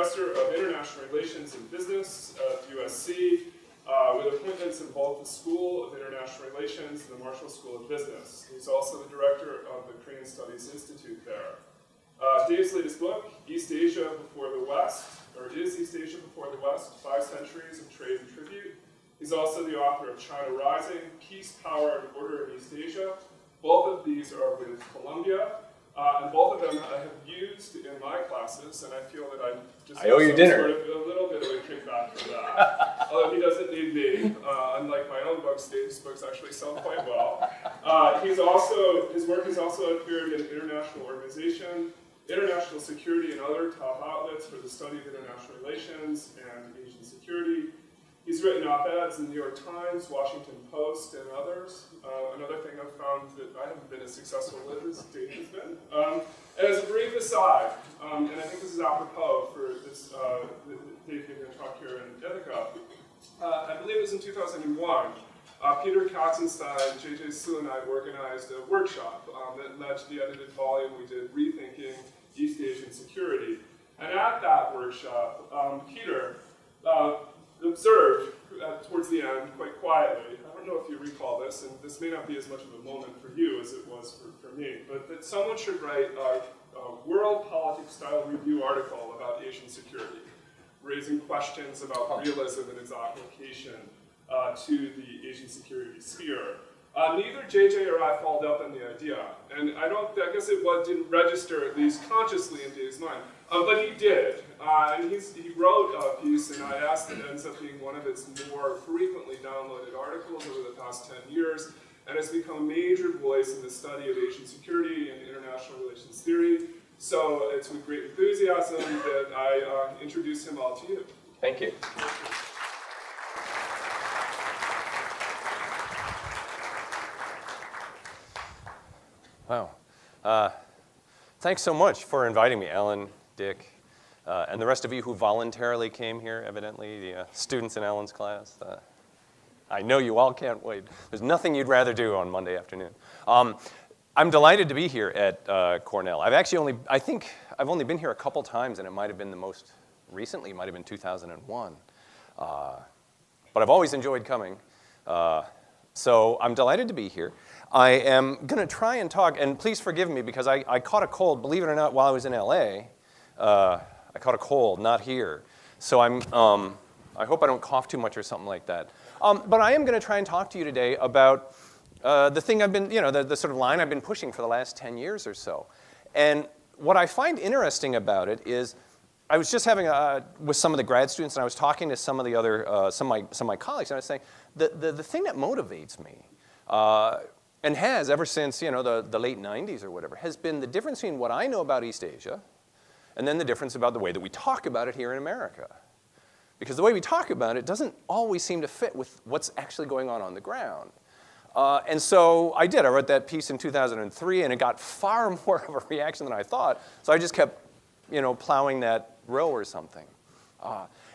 professor of international relations and business at USC, with appointments in both the School of International Relations and the Marshall School of Business. He's also the director of the Korean Studies Institute there. Dave's latest book, East Asia Before the West, or Is East Asia Before the West, 5 Centuries of Trade and Tribute. He's also the author of China Rising, Peace, Power, and Order in East Asia. Both of these are with Columbia, and both of them I have used in my classes, and I feel that I just owe you dinner. Sort of a little bit of a kickback for that. Although he doesn't need me, unlike my own books, Dave's books actually sell quite well. His work has also appeared in International Organization, International Security, and other top outlets for the study of international relations and Asian security. He's written op-eds in the New York Times, Washington Post, and others. Another thing I've found that I haven't been as successful with as Dave has been. And as a brief aside, and I think this is apropos for this, Dave giving a talk here in Ithaca, I believe it was in 2001, Peter Katzenstein, J.J. Su, and I organized a workshop that led to the edited volume we did, Rethinking East Asian Security. And at that workshop, Peter observed towards the end, quite quietly, I don't know if you recall this, and this may not be as much of a moment for you as it was for me, but that someone should write a world politics style review article about Asian security, raising questions about realism and its application to the Asian security sphere. Neither JJ or I followed up on the idea, and I guess it didn't register, at least consciously, in Dave's mind. But he did, and he wrote a piece, and I asked that it ends up being one of its more frequently downloaded articles over the past 10 years, and has become a major voice in the study of Asian security and international relations theory. So it's with great enthusiasm that I introduce him all to you. Thank you. Wow. Thanks so much for inviting me, Alan, Dick, and the rest of you who voluntarily came here, evidently, the students in Alan's class. I know you all can't wait. There's nothing you'd rather do on Monday afternoon. I'm delighted to be here at Cornell. I think I've only been here a couple times, and it might have been the most recently, it might have been 2001. But I've always enjoyed coming. So I'm delighted to be here. I am going to try and talk, and please forgive me because I caught a cold, believe it or not, while I was in LA. I caught a cold, not here. So I hope I don't cough too much or something like that. But I am going to try and talk to you today about the thing I've been, the sort of line I've been pushing for the last 10 years or so. And what I find interesting about it is I was just having with some of the grad students, and I was talking to some of the other, some of my colleagues, and I was saying, the thing that motivates me, and has ever since the late 90s or whatever, has been the difference between what I know about East Asia and then the difference about the way that we talk about it here in America. Because the way we talk about it doesn't always seem to fit with what's actually going on the ground. And so I did. I wrote that piece in 2003, and it got far more of a reaction than I thought. So I just kept plowing that row or something.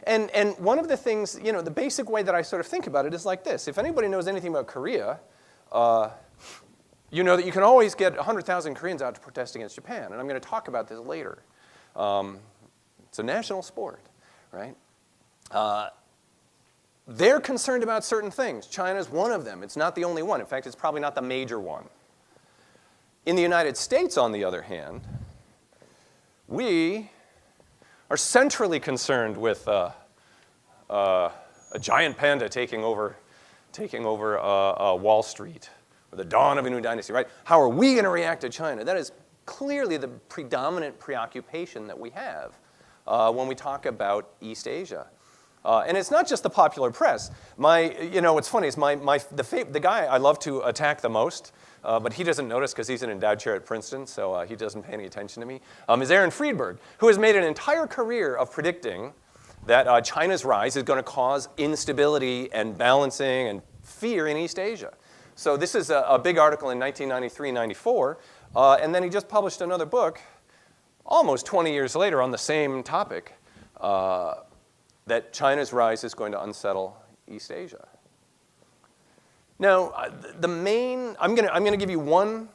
And one of the things, the basic way that I sort of think about it is like this. If anybody knows anything about Korea, you know that you can always get 100,000 Koreans out to protest against Japan. And I'm going to talk about this later. It's a national sport, right? They're concerned about certain things. China's one of them. It's not the only one. In fact, it's probably not the major one. In the United States, on the other hand, we are centrally concerned with a giant panda taking over Wall Street, or the dawn of a new dynasty, right? How are we going to react to China? That is clearly the predominant preoccupation that we have when we talk about East Asia. And it's not just the popular press. What's funny is the guy I love to attack the most, but he doesn't notice because he's an endowed chair at Princeton, so he doesn't pay any attention to me, is Aaron Friedberg, who has made an entire career of predicting that China's rise is going to cause instability and balancing and fear in East Asia. So this is a big article in 1993-94, and then he just published another book almost 20 years later on the same topic, that China's rise is going to unsettle East Asia. Now, I'm going to give you one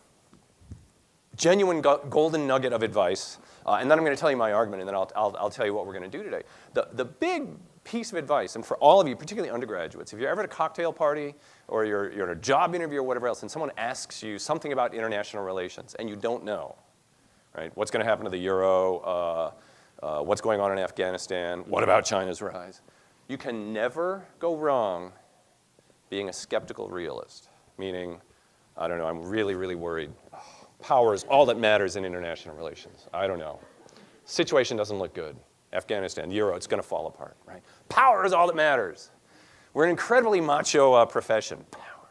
genuine golden nugget of advice And then I'm going to tell you my argument, and then I'll tell you what we're going to do today. The big piece of advice, and for all of you, particularly undergraduates, if you're ever at a cocktail party or you're at a job interview or whatever else, and someone asks you something about international relations, and you don't know, right? What's going to happen to the euro? What's going on in Afghanistan? What about China's rise? You can never go wrong being a skeptical realist, meaning, I don't know, I'm really, really worried. Power is all that matters in international relations. I don't know. Situation doesn't look good. Afghanistan, the euro, it's going to fall apart, right? Power is all that matters. We're an incredibly macho profession. Power,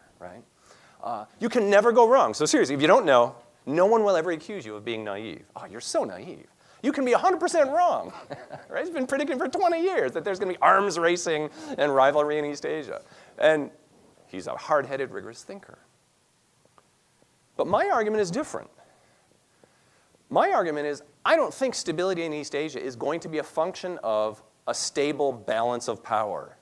right? You can never go wrong. So seriously, if you don't know, no one will ever accuse you of being naive. Oh, you're so naive. You can be 100% wrong. Right? It's been predicted for 20 years that there's going to be arms racing and rivalry in East Asia. And he's a hard-headed, rigorous thinker. But my argument is different. My argument is I don't think stability in East Asia is going to be a function of a stable balance of power.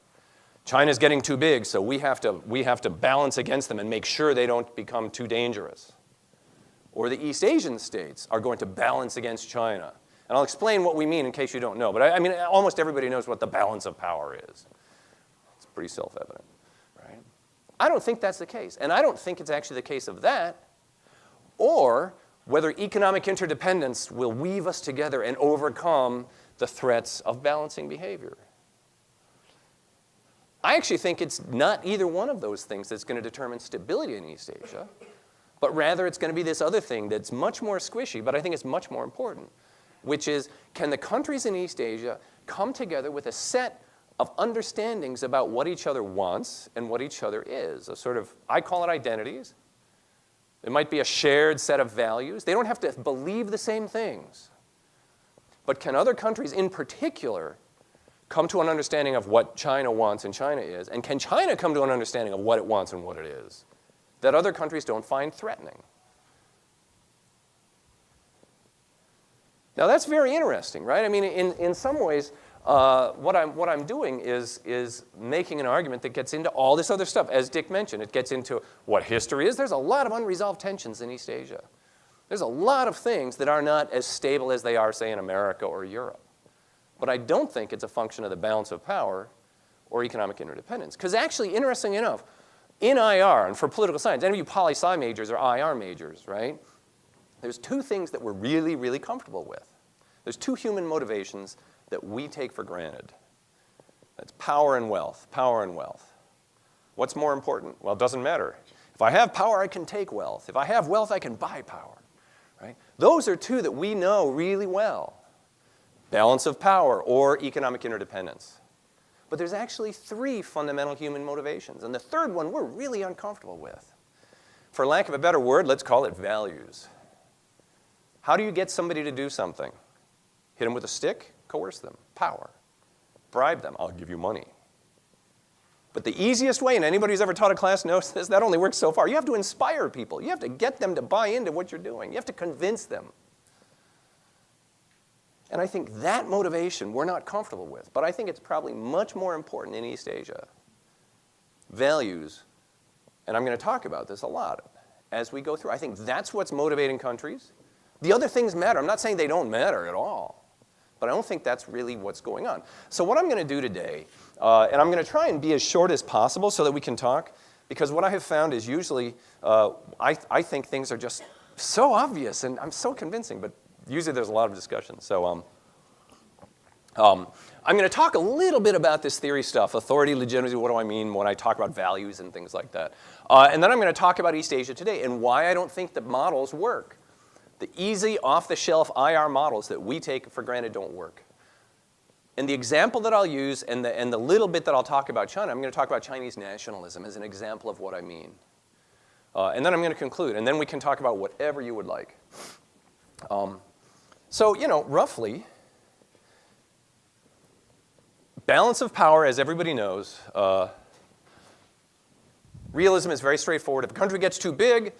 China's getting too big, so we have to balance against them and make sure they don't become too dangerous. Or the East Asian states are going to balance against China. And I'll explain what we mean in case you don't know. But I mean, almost everybody knows what the balance of power is. It's pretty self-evident, right? I don't think that's the case. And I don't think it's actually the case of that, or whether economic interdependence will weave us together and overcome the threats of balancing behavior. I actually think it's not either one of those things that's going to determine stability in East Asia, but rather it's going to be this other thing that's much more squishy, but I think it's much more important, which is, can the countries in East Asia come together with a set of understandings about what each other wants and what each other is? A sort of, I call it identities. It might be a shared set of values. They don't have to believe the same things. But can other countries in particular come to an understanding of what China wants and China is? And can China come to an understanding of what it wants and what it is that other countries don't find threatening? Now that's very interesting, right? I mean, in some ways, what I'm doing is making an argument that gets into all this other stuff. As Dick mentioned, it gets into what history is. There's a lot of unresolved tensions in East Asia. There's a lot of things that are not as stable as they are, say, in America or Europe. But I don't think it's a function of the balance of power or economic interdependence. Because actually, interestingly enough, in IR, and for political science, any of you poli-sci majors or IR majors, right? There's two things that we're really, really comfortable with. There's two human motivations that we take for granted. That's power and wealth, power and wealth. What's more important? Well, it doesn't matter. If I have power, I can take wealth. If I have wealth, I can buy power, right? Those are two that we know really well. Balance of power or economic interdependence. But there's actually three fundamental human motivations. And the third one we're really uncomfortable with. For lack of a better word, let's call it values. How do you get somebody to do something? Hit them with a stick? Coerce them. Power. Bribe them. I'll give you money. But the easiest way, and anybody who's ever taught a class knows this, that only works so far. You have to inspire people. You have to get them to buy into what you're doing. You have to convince them. And I think that motivation we're not comfortable with. But I think it's probably much more important in East Asia. Values, and I'm going to talk about this a lot as we go through. I think that's what's motivating countries. The other things matter. I'm not saying they don't matter at all. But I don't think that's really what's going on. So what I'm going to do today, and I'm going to try and be as short as possible so that we can talk, because what I have found is usually, I think things are just so obvious, and I'm so convincing, but usually there's a lot of discussion. So I'm going to talk a little bit about this theory stuff, authority, legitimacy, what do I mean when I talk about values and things like that. And then I'm going to talk about East Asia today and why I don't think the models work. The easy, off-the-shelf IR models that we take for granted don't work. And the example that I'll use and the little bit that I'll talk about China, I'm going to talk about Chinese nationalism as an example of what I mean. And then I'm going to conclude. And then we can talk about whatever you would like. So, you know, roughly, balance of power, as everybody knows, realism is very straightforward. If a country gets too big,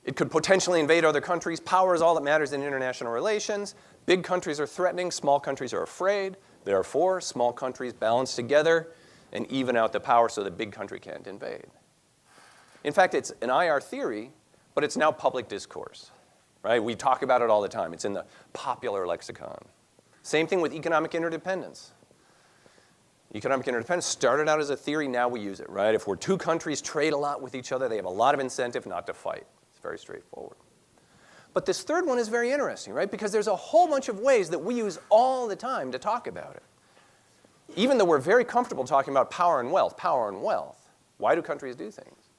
it could potentially invade other countries. Power is all that matters in international relations. Big countries are threatening. Small countries are afraid. Therefore, small countries balance together and even out the power so the big country can't invade. In fact, it's an IR theory, but it's now public discourse. right? We talk about it all the time. It's in the popular lexicon. Same thing with economic interdependence. Economic interdependence started out as a theory, now we use it, right? If we're two countries trade a lot with each other, they have a lot of incentive not to fight. It's very straightforward. But this third one is very interesting, right? Because there's a whole bunch of ways that we use all the time to talk about it. Even though we're very comfortable talking about power and wealth, why do countries do things?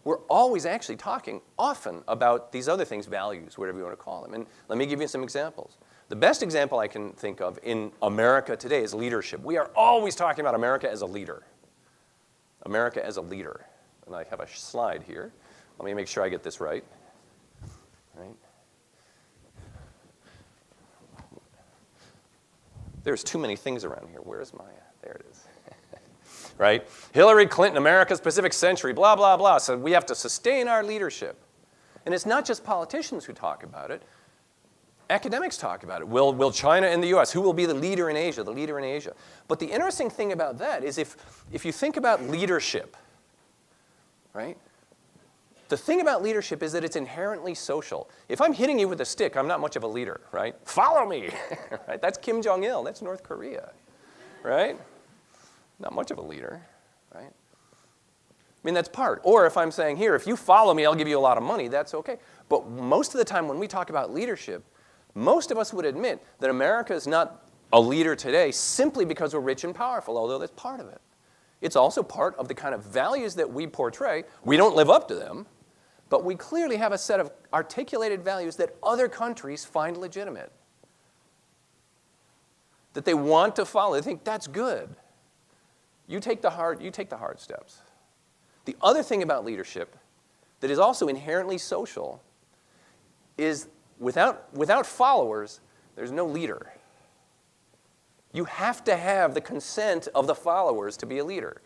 We're always actually talking often about these other things, values, whatever you want to call them. And let me give you some examples. The best example I can think of in America today is leadership. We are always talking about America as a leader. America as a leader. And I have a slide here. Let me make sure I get this right. There's too many things around here. Where's my, there it is. Right? Hillary Clinton, America's Pacific century, blah, blah, blah. So we have to sustain our leadership. And it's not just politicians who talk about it. Academics talk about it. Will China and the US, who will be the leader in Asia, the leader in Asia? But the interesting thing about that is if you think about leadership, right? The thing about leadership is that it's inherently social. If I'm hitting you with a stick, I'm not much of a leader, right? Follow me, right? That's Kim Jong-il, that's North Korea, right? Not much of a leader, right? I mean, that's part. Or if I'm saying, here, if you follow me, I'll give you a lot of money, that's okay. But most of the time when we talk about leadership, most of us would admit that America is not a leader today simply because we're rich and powerful, although that's part of it. It's also part of the kind of values that we portray. We don't live up to them, but we clearly have a set of articulated values that other countries find legitimate, that they want to follow. They think that's good. You take the hard steps. The other thing about leadership that is also inherently social is without followers, there's no leader. You have to have the consent of the followers to be a leader.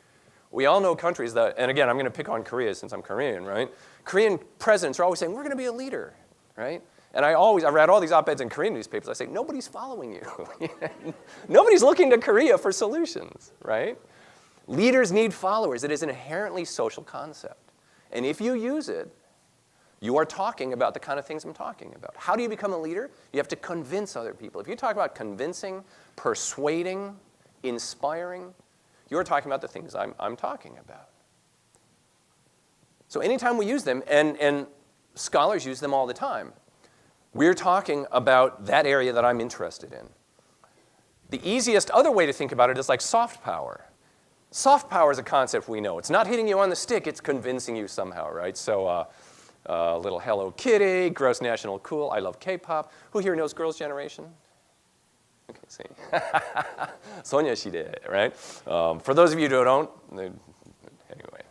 We all know countries that, and again, I'm going to pick on Korea since I'm Korean, right? Korean presidents are always saying, we're going to be a leader, right? And I read all these op-eds in Korean newspapers. I say, nobody's following you. Nobody's looking to Korea for solutions, right? Leaders need followers. It is an inherently social concept. And if you use it, you are talking about the kind of things I'm talking about. How do you become a leader? You have to convince other people. If you talk about convincing, persuading, inspiring, you're talking about the things I'm talking about. So anytime we use them, and scholars use them all the time, we're talking about that area that I'm interested in. The easiest other way to think about it is like soft power. Soft power is a concept we know. It's not hitting you on the stick, it's convincing you somehow, right? So little Hello Kitty, gross national cool, I love K-pop. Who here knows Girls' Generation? Okay, see. Sonya-shide, right? For those of you who don't, anyway.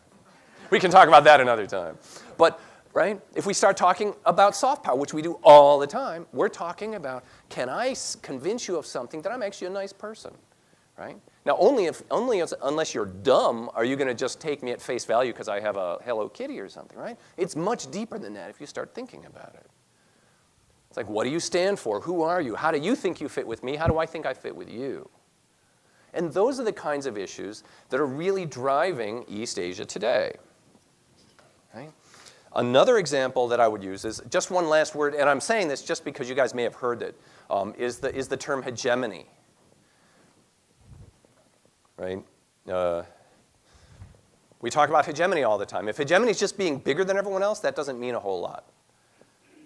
We can talk about that another time. But, right, if we start talking about soft power, which we do all the time, we're talking about, can I convince you of something that I'm actually a nice person, right? Now, unless you're dumb, are you going to just take me at face value because I have a Hello Kitty or something, right? It's much deeper than that if you start thinking about it. It's like, what do you stand for? Who are you? How do you think you fit with me? How do I think I fit with you? And those are the kinds of issues that are really driving East Asia today. Right? Another example that I would use is just one last word, and I'm saying this just because you guys may have heard it, is the term hegemony. Right? We talk about hegemony all the time. If hegemony is just being bigger than everyone else, that doesn't mean a whole lot.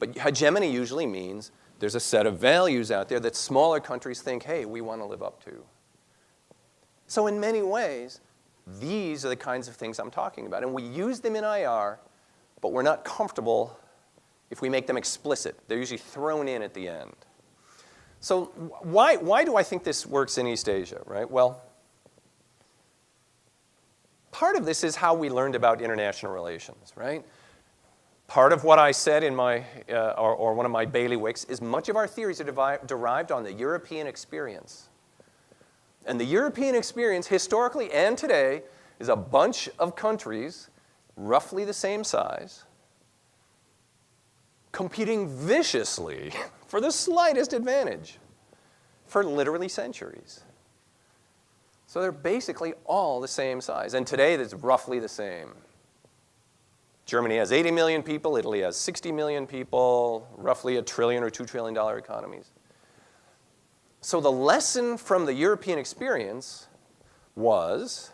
But hegemony usually means there's a set of values out there that smaller countries think, hey, we want to live up to. So in many ways, these are the kinds of things I'm talking about. And we use them in IR, but we're not comfortable if we make them explicit. They're usually thrown in at the end. So why do I think this works in East Asia, right? Well, part of this is how we learned about international relations, right? Part of what I said in my, or one of my bailiwicks, is much of our theories are derived on the European experience. And the European experience, historically and today, is a bunch of countries, roughly the same size, competing viciously for the slightest advantage for literally centuries. So they're basically all the same size. And today, it's roughly the same. Germany has 80 million people, Italy has 60 million people, roughly $1 trillion or $2 trillion economies. So the lesson from the European experience was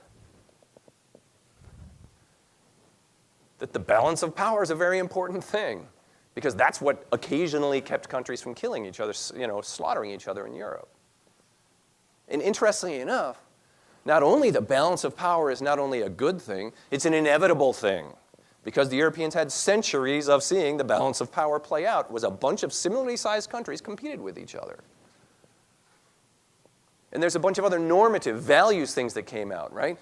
that the balance of power is a very important thing, because that's what occasionally kept countries from killing each other, slaughtering each other in Europe. And interestingly enough, not only the balance of power is not only a good thing, it's an inevitable thing. Because the Europeans had centuries of seeing the balance of power play out. It was a bunch of similarly sized countries competed with each other. And there's a bunch of other normative values things that came out, right?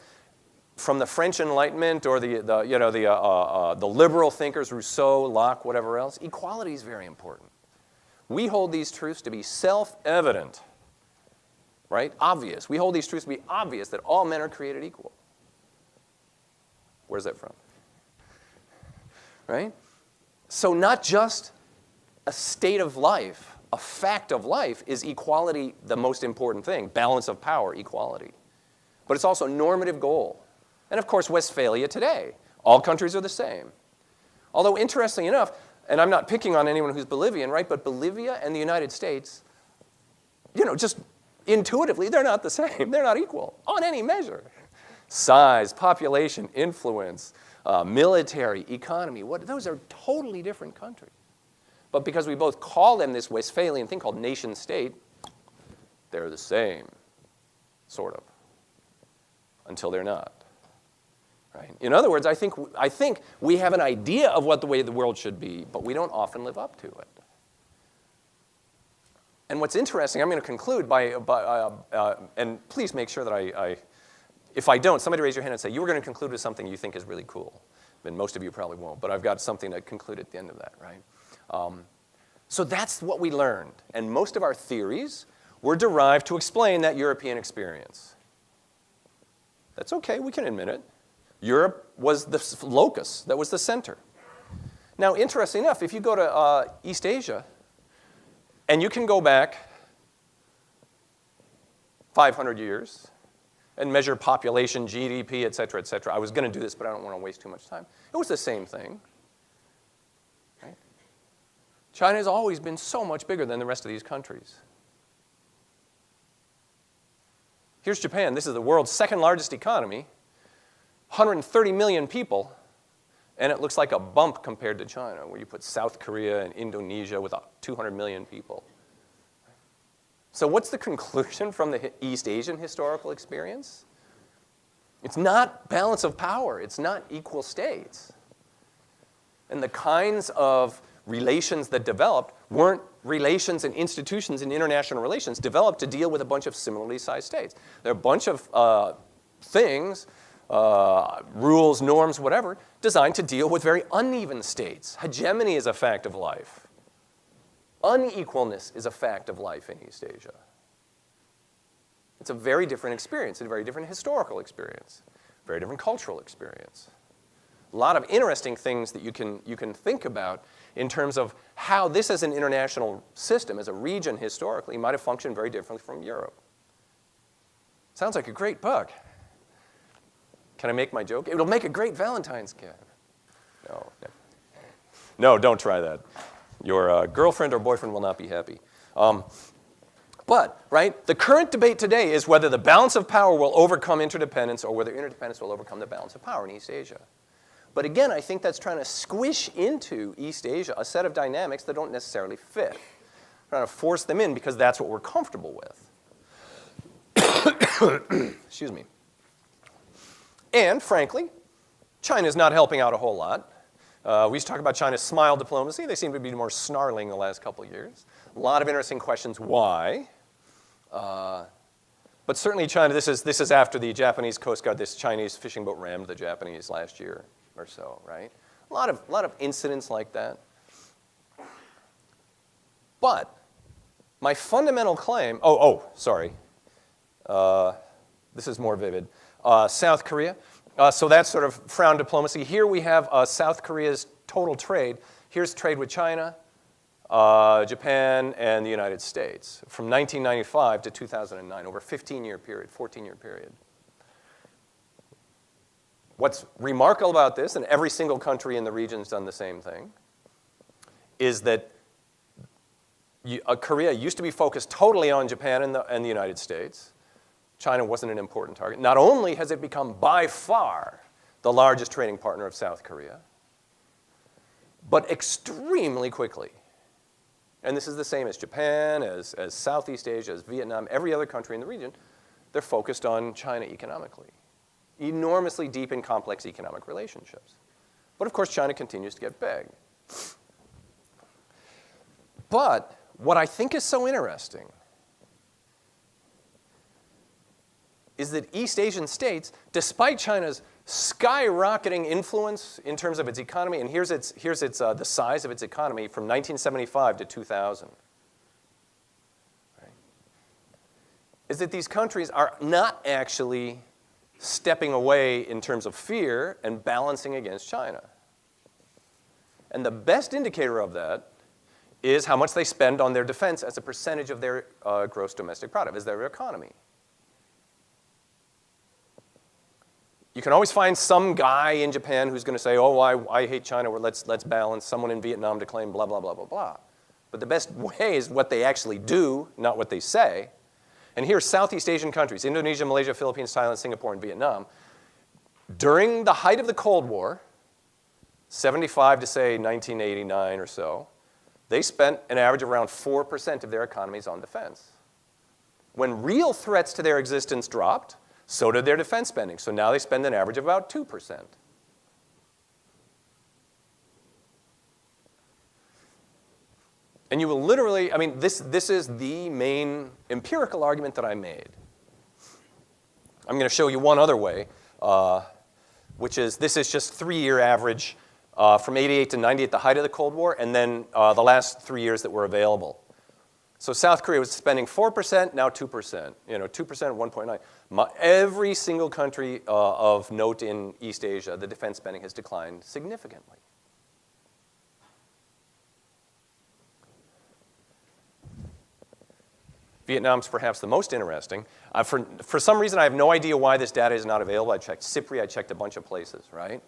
From the French Enlightenment or the liberal thinkers, Rousseau, Locke, whatever else, equality is very important. We hold these truths to be self-evident, right? Obvious. We hold these truths to be obvious that all men are created equal. Where's that from? Right? So not just a state of life, a fact of life is equality the most important thing, balance of power, equality. But it's also a normative goal. And of course, Westphalia today, all countries are the same. Although interestingly enough, and I'm not picking on anyone who's Bolivian, right? But Bolivia and the United States, just intuitively, they're not the same. They're not equal on any measure. Size, population, influence, military, economy, those are totally different countries. But because we both call them this Westphalian thing called nation state, they're the same, sort of, until they're not. Right? In other words, I think we have an idea of what the way the world should be, but we don't often live up to it. And what's interesting, I'm going to conclude by and please make sure that if I don't, somebody raise your hand and say, you were going to conclude with something you think is really cool. And most of you probably won't, but I've got something to conclude at the end of that, right? So that's what we learned. And most of our theories were derived to explain that European experience. That's okay, we can admit it. Europe was the locus, that was the center. Now, interesting enough, if you go to East Asia, and you can go back 500 years, and measure population, GDP, et cetera, et cetera. I was going to do this, but I don't want to waste too much time. It was the same thing. Right? China has always been so much bigger than the rest of these countries. Here's Japan. This is the world's second largest economy, 130 million people, and it looks like a bump compared to China, where you put South Korea and Indonesia with 200 million people. So what's the conclusion from the East Asian historical experience? It's not balance of power. It's not equal states. And the kinds of relations that developed weren't relations and institutions in international relations developed to deal with a bunch of similarly sized states. There are a bunch of things, rules, norms, whatever, designed to deal with very uneven states. Hegemony is a fact of life. Unequalness is a fact of life in East Asia. It's a very different experience, a very different historical experience, very different cultural experience. A lot of interesting things that you can think about in terms of how this as an international system, as a region historically, might have functioned very differently from Europe. Sounds like a great book. Can I make my joke? It'll make a great Valentine's gift. No, don't try that. Your girlfriend or boyfriend will not be happy. But, right, the current debate today is whether the balance of power will overcome interdependence or whether interdependence will overcome the balance of power in East Asia. But again, I think that's trying to squish into East Asia a set of dynamics that don't necessarily fit. Trying to force them in because that's what we're comfortable with. Excuse me. And frankly, China's not helping out a whole lot. We used to talk about China's smile diplomacy. They seem to be more snarling the last couple of years. A lot of interesting questions why. But certainly China, this is after the Japanese Coast Guard, this Chinese fishing boat rammed the Japanese last year or so, right? A lot of incidents like that. But my fundamental claim, sorry. This is more vivid. South Korea. So that's sort of frown diplomacy. Here we have South Korea's total trade. Here's trade with China, Japan, and the United States from 1995 to 2009, over a 15-year period, 14-year period. What's remarkable about this, and every single country in the region has done the same thing, is that Korea used to be focused totally on Japan and the United States. China wasn't an important target. Not only has it become by far the largest trading partner of South Korea, but extremely quickly. And this is the same as Japan, as Southeast Asia, as Vietnam, every other country in the region. They're focused on China economically. Enormously deep and complex economic relationships. But of course, China continues to get big. But what I think is so interesting is that East Asian states, despite China's skyrocketing influence in terms of its economy, and here's the size of its economy from 1975 to 2000, right, is that these countries are not actually stepping away in terms of fear and balancing against China. And the best indicator of that is how much they spend on their defense as a percentage of their gross domestic product, as their economy. You can always find some guy in Japan who's going to say, oh, I hate China, or let's balance. Someone in Vietnam to claim blah, blah, blah, blah, blah. But the best way is what they actually do, not what they say. And here's Southeast Asian countries, Indonesia, Malaysia, Philippines, Thailand, Singapore, and Vietnam. During the height of the Cold War, 75 to, say, 1989 or so, they spent an average of around 4% of their economies on defense. When real threats to their existence dropped, so did their defense spending. So now they spend an average of about 2%. And you will literally, I mean, this is the main empirical argument that I made. I'm going to show you one other way, which is this is just 3-year average from 88 to 90 at the height of the Cold War, and then the last 3 years that were available. So South Korea was spending 4%, now 2%. 2%, 1.9. Every single country of note in East Asia, the defense spending has declined significantly. Vietnam's perhaps the most interesting. For some reason, I have no idea why this data is not available. I checked CIPRI, I checked a bunch of places, right?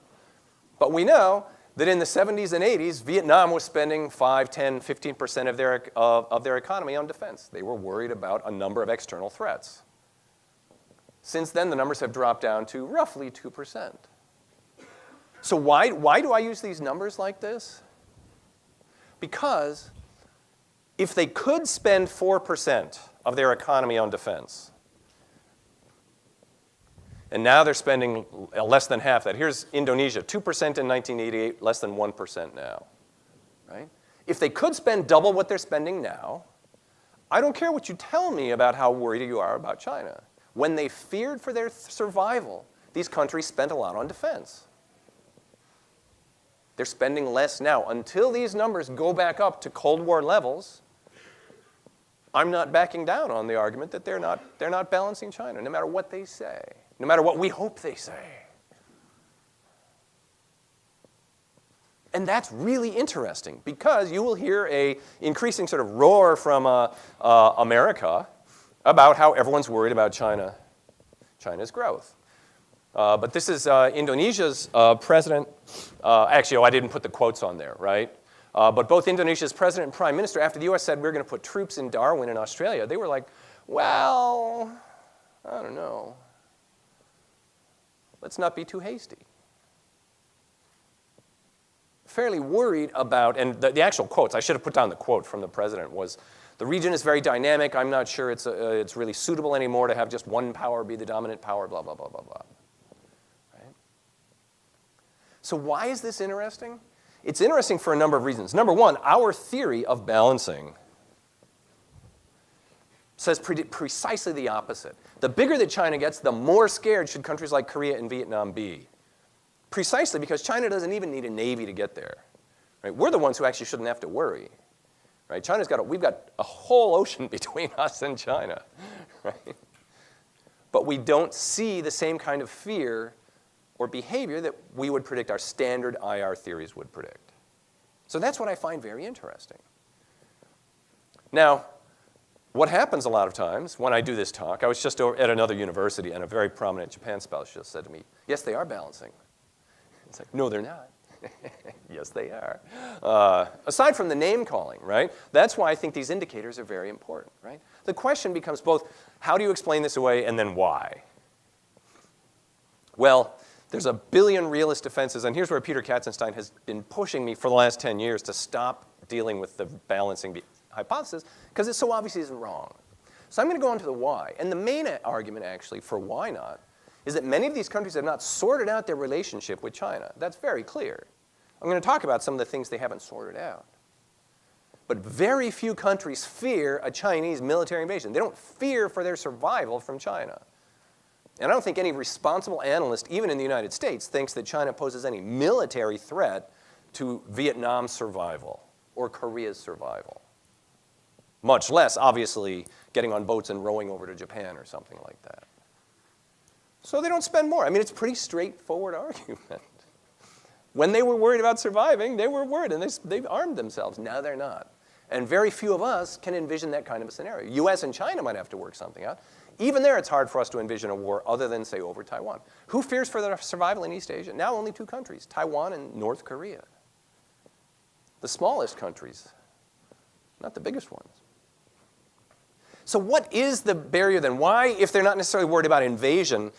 But we know that in the 70s and 80s, Vietnam was spending 5, 10, 15% of their economy on defense. They were worried about a number of external threats. Since then, the numbers have dropped down to roughly 2%. So why do I use these numbers like this? Because if they could spend 4% of their economy on defense, and now they're spending less than half that. Here's Indonesia, 2% in 1988, less than 1% now, right? If they could spend double what they're spending now, I don't care what you tell me about how worried you are about China. When they feared for their survival, these countries spent a lot on defense. They're spending less now. Until these numbers go back up to Cold War levels, I'm not backing down on the argument that they're not balancing China, no matter what they say. No matter what we hope they say. And that's really interesting because you will hear an increasing sort of roar from America about how everyone's worried about China's growth. But this is Indonesia's president. Actually, I didn't put the quotes on there, right? But both Indonesia's president and prime minister, after the U.S. said we're going to put troops in Darwin in Australia, they were like, well, I don't know. Let's not be too hasty. Fairly worried about, and the actual quotes, I should have put down the quote from the president, was, the region is very dynamic. I'm not sure it's really suitable anymore to have just one power be the dominant power, blah, blah, blah, blah, blah. Right? So why is this interesting? It's interesting for a number of reasons. Number one, our theory of balancing says precisely the opposite. The bigger that China gets, the more scared should countries like Korea and Vietnam be. Precisely because China doesn't even need a navy to get there. Right? We're the ones who actually shouldn't have to worry. Right? We've got a whole ocean between us and China. Right? But we don't see the same kind of fear or behavior that we would predict our standard IR theories would predict. So that's what I find very interesting. Now, what happens a lot of times when I do this talk, I was just over at another university, and a very prominent Japan spouse just said to me, yes, they are balancing. It's like, no, they're not. Yes, they are. Aside from the name calling, right? That's why I think these indicators are very important, right? The question becomes both, how do you explain this away, and then why? Well, there's a billion realist defenses, and here's where Peter Katzenstein has been pushing me for the last 10 years to stop dealing with the balancing hypothesis, because it so obviously isn't wrong. So I'm going to go on to the why. And the main argument, actually, for why not, is that many of these countries have not sorted out their relationship with China. That's very clear. I'm going to talk about some of the things they haven't sorted out. But very few countries fear a Chinese military invasion. They don't fear for their survival from China. And I don't think any responsible analyst, even in the United States, thinks that China poses any military threat to Vietnam's survival or Korea's survival. Much less, obviously, getting on boats and rowing over to Japan or something like that. So they don't spend more. I mean, it's a pretty straightforward argument. When they were worried about surviving, they were worried, and they armed themselves. Now they're not. And very few of us can envision that kind of a scenario. US and China might have to work something out. Even there, it's hard for us to envision a war other than, say, over Taiwan. Who fears for their survival in East Asia? Now only two countries, Taiwan and North Korea. The smallest countries, not the biggest ones. So what is the barrier then? Why, if they're not necessarily worried about invasion,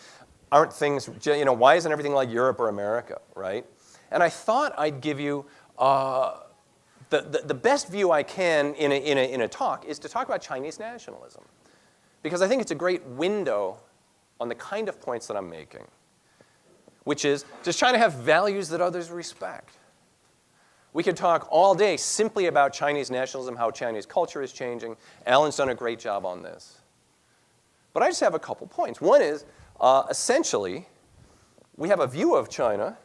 aren't things, why isn't everything like Europe or America, right? And I thought I'd give you the best view I can in a talk is to talk about Chinese nationalism. Because I think it's a great window on the kind of points that I'm making, which is, does China have values that others respect? We could talk all day simply about Chinese nationalism, how Chinese culture is changing. Alan's done a great job on this. But I just have a couple points. One is, essentially, we have a view of China,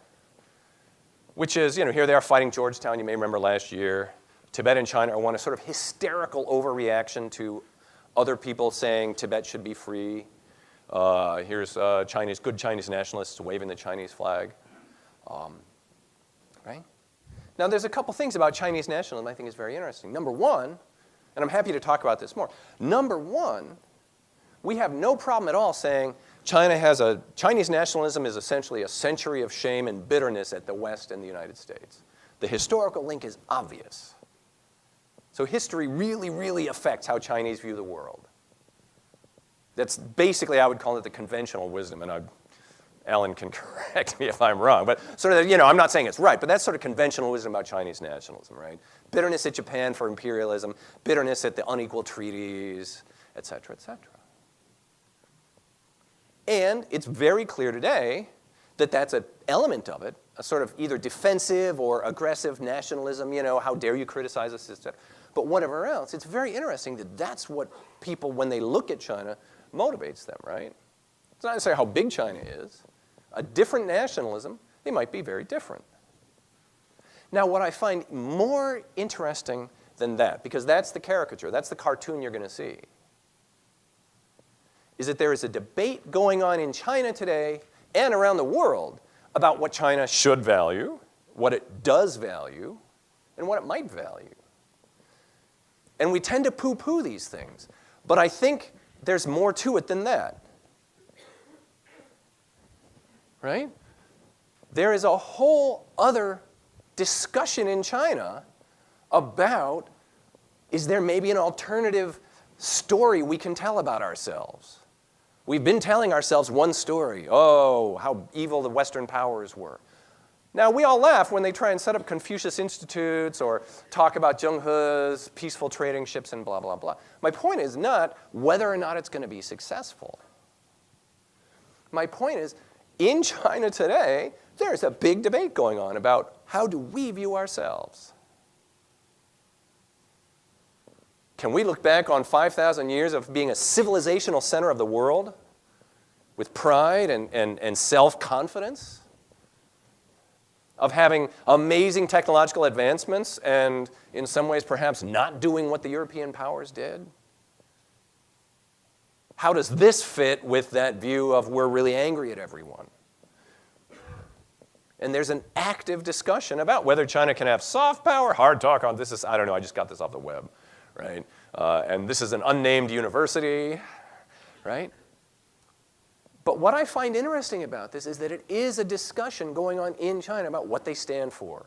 which is, here they are fighting Georgetown, you may remember last year. Tibet and China are one a sort of hysterical overreaction to other people saying Tibet should be free. Here's good Chinese nationalists waving the Chinese flag. Right? Now, there's a couple things about Chinese nationalism I think is very interesting. Number one, and I'm happy to talk about this more. Number one, we have no problem at all saying Chinese nationalism is essentially a century of shame and bitterness at the West and the United States. The historical link is obvious. So history really, really affects how Chinese view the world. That's basically, I would call it the conventional wisdom, and Alan can correct me if I'm wrong, but sort of, I'm not saying it's right, but that's sort of conventional wisdom about Chinese nationalism, right? Bitterness at Japan for imperialism, bitterness at the unequal treaties, et cetera, et cetera. And it's very clear today that that's an element of it, a sort of either defensive or aggressive nationalism, how dare you criticize us, et cetera. But whatever else, it's very interesting that that's what people, when they look at China, motivates them, right? It's not necessarily how big China is. A different nationalism, they might be very different. Now, what I find more interesting than that, because that's the caricature, that's the cartoon you're going to see, is that there is a debate going on in China today and around the world about what China should value, what it does value, and what it might value. And we tend to poo-poo these things. But I think there's more to it than that. Right? There is a whole other discussion in China about, is there maybe an alternative story we can tell about ourselves? We've been telling ourselves one story. Oh, how evil the Western powers were. Now, we all laugh when they try and set up Confucius Institutes or talk about Zheng He's peaceful trading ships and blah, blah, blah. My point is not whether or not it's going to be successful. My point is, in China today, there's a big debate going on about how do we view ourselves. Can we look back on 5,000 years of being a civilizational center of the world with pride and self-confidence? Of having amazing technological advancements and, in some ways, perhaps not doing what the European powers did? How does this fit with that view of we're really angry at everyone? And there's an active discussion about whether China can have soft power, hard talk on this. I don't know, I just got this off the web. right? And this is an unnamed university, right? But what I find interesting about this is that it is a discussion going on in China about what they stand for.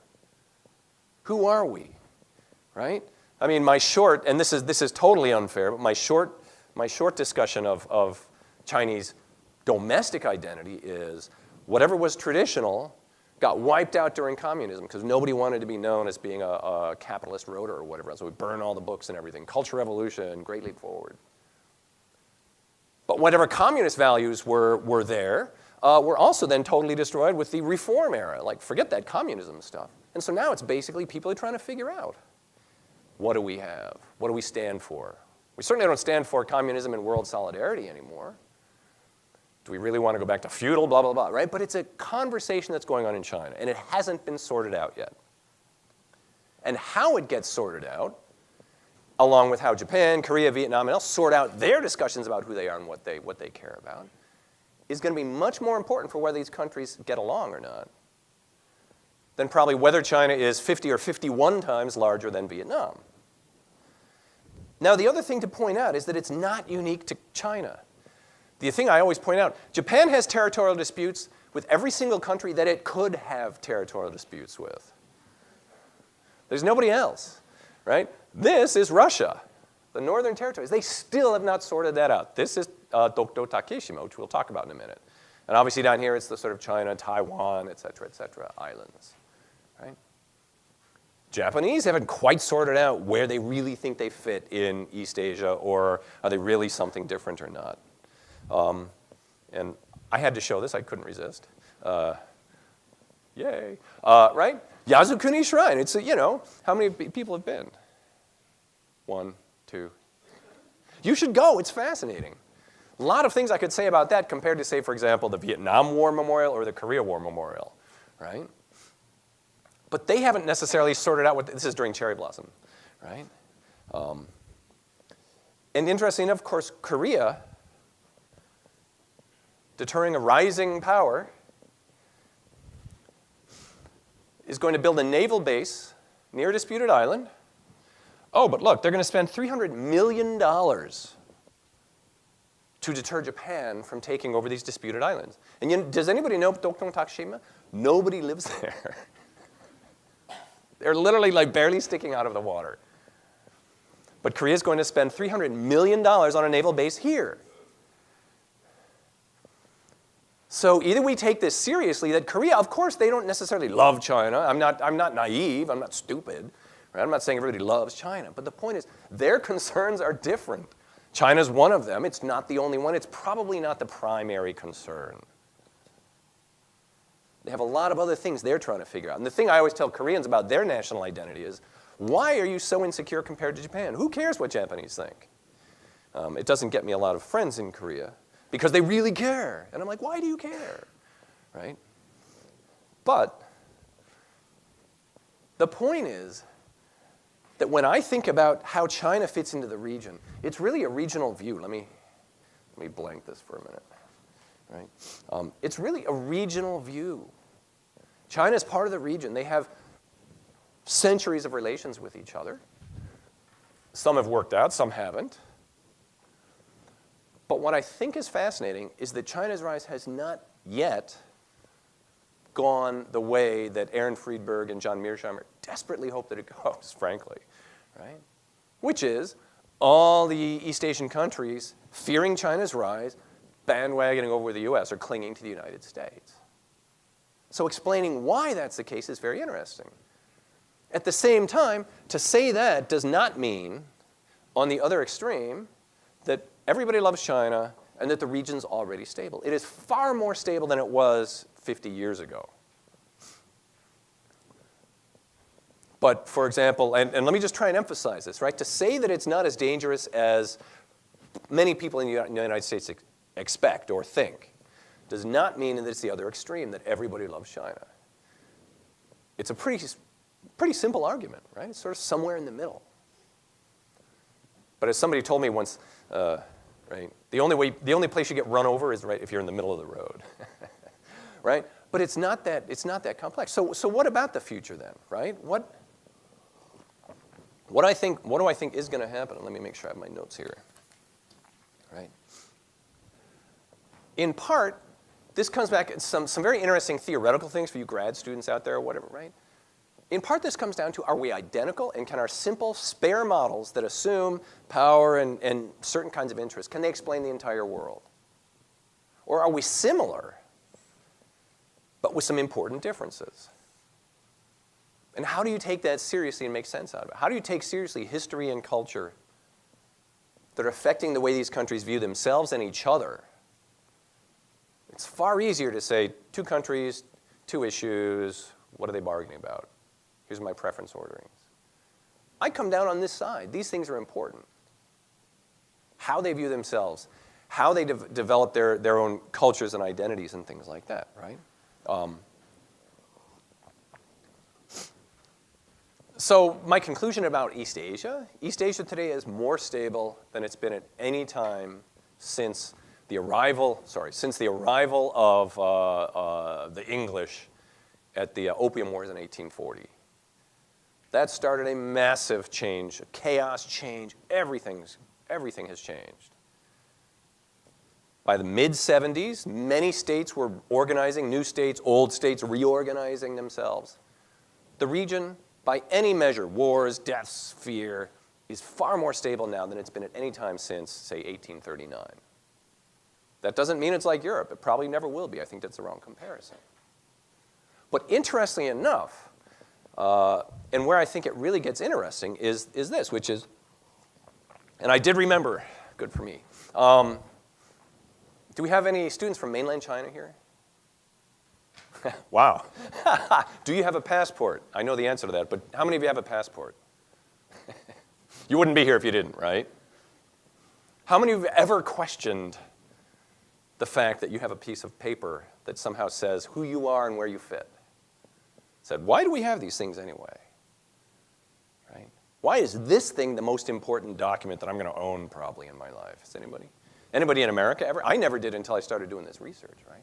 Who are we, right? I mean, my short, and this is totally unfair, but my short discussion of Chinese domestic identity is whatever was traditional got wiped out during communism because nobody wanted to be known as being a capitalist roader or whatever. So we burn all the books and everything. Culture Revolution, Great Leap Forward. But whatever communist values were there were also then totally destroyed with the reform era. Like, forget that communism stuff. And so now it's basically people are trying to figure out, what do we have? What do we stand for? We certainly don't stand for communism and world solidarity anymore. Do we really want to go back to feudal, blah, blah, blah, right? But it's a conversation that's going on in China, and it hasn't been sorted out yet. And how it gets sorted out, along with how Japan, Korea, Vietnam, and else sort out their discussions about who they are and what they care about, is going to be much more important for whether these countries get along or not than probably whether China is 50 or 51 times larger than Vietnam. Now, the other thing to point out is that it's not unique to China. The thing I always point out, Japan has territorial disputes with every single country that it could have territorial disputes with. There's nobody else, right? This is Russia, the northern territories. They still have not sorted that out. This is Dokdo Takeshima, which we'll talk about in a minute. And obviously down here, it's the sort of China, Taiwan, et cetera, islands, right? Japanese haven't quite sorted out where they really think they fit in East Asia, or are they really something different or not. And I had to show this. I couldn't resist. Yay. Right? Yasukuni Shrine. It's, how many people have been? 1, 2. You should go. It's fascinating. A lot of things I could say about that compared to, say, for example, the Vietnam War Memorial or the Korea War Memorial, right? But they haven't necessarily sorted out what this is during cherry blossom, right? And interesting enough, of course, Korea, deterring a rising power, is going to build a naval base near a disputed island. Oh, but look, they're going to spend $300 million to deter Japan from taking over these disputed islands. And does anybody know Dokdo Takeshima? Nobody lives there. They're literally like barely sticking out of the water. But Korea's going to spend $300 million on a naval base here. So either we take this seriously, that Korea, of course, they don't necessarily love China. I'm not naive. I'm not stupid. Right? I'm not saying everybody loves China. But the point is, their concerns are different. China's one of them. It's not the only one. It's probably not the primary concern. They have a lot of other things they're trying to figure out. And the thing I always tell Koreans about their national identity is, why are you so insecure compared to Japan? Who cares what Japanese think? It doesn't get me a lot of friends in Korea because they really care. And I'm like, why do you care? Right? But the point is that when I think about how China fits into the region, it's really a regional view. Let me blank this for a minute. Right? It's really a regional view. China is part of the region. They have centuries of relations with each other. Some have worked out, some haven't. But what I think is fascinating is that China's rise has not yet gone the way that Aaron Friedberg and John Mearsheimer desperately hope that it goes, frankly. Right? Which is all the East Asian countries, fearing China's rise, bandwagoning over the US or clinging to the United States. So explaining why that's the case is very interesting. At the same time, to say that does not mean, on the other extreme, that everybody loves China and that the region's already stable. It is far more stable than it was 50 years ago. But for example, and let me just try and emphasize this, right? To say that it's not as dangerous as many people in the United States expect or think does not mean that it's the other extreme, that everybody loves China. It's a pretty simple argument, right? It's sort of somewhere in the middle. But as somebody told me once, right, the only place you get run over is right if you're in the middle of the road, right? But it's not that complex. So what about the future then, right? What do I think is going to happen? Let me make sure I have my notes here. Right. In part, this comes back at some very interesting theoretical things for you grad students out there or whatever, right? In part, this comes down to, are we identical, and can our simple, spare models that assume power and certain kinds of interests, can they explain the entire world? Or are we similar, but with some important differences? And how do you take that seriously and make sense out of it? How do you take seriously history and culture that are affecting the way these countries view themselves and each other? It's far easier to say, 2 countries, 2 issues, what are they bargaining about? Here's my preference orderings. I come down on this side. These things are important. How they view themselves, how they develop their own cultures and identities and things like that, right? So my conclusion about East Asia today is more stable than it's been at any time since the arrival of the English at the Opium Wars in 1840. That started a massive change, a chaos change. Everything has changed. By the mid-70s, many states were organizing, new states, old states reorganizing themselves. The region, by any measure, wars, deaths, fear, is far more stable now than it's been at any time since, say, 1839. That doesn't mean it's like Europe. It probably never will be. I think that's the wrong comparison. But interestingly enough, and where I think it really gets interesting is this, which is, and I did remember, good for me. Do we have any students from mainland China here? Wow. Do you have a passport? I know the answer to that, but how many of you have a passport? You wouldn't be here if you didn't, right? How many of you have ever questioned the fact that you have a piece of paper that somehow says who you are and where you fit? Said, why do we have these things anyway? Right? Why is this thing the most important document that I'm going to own probably in my life? Is anybody? Anybody in America ever? I never did until I started doing this research, right?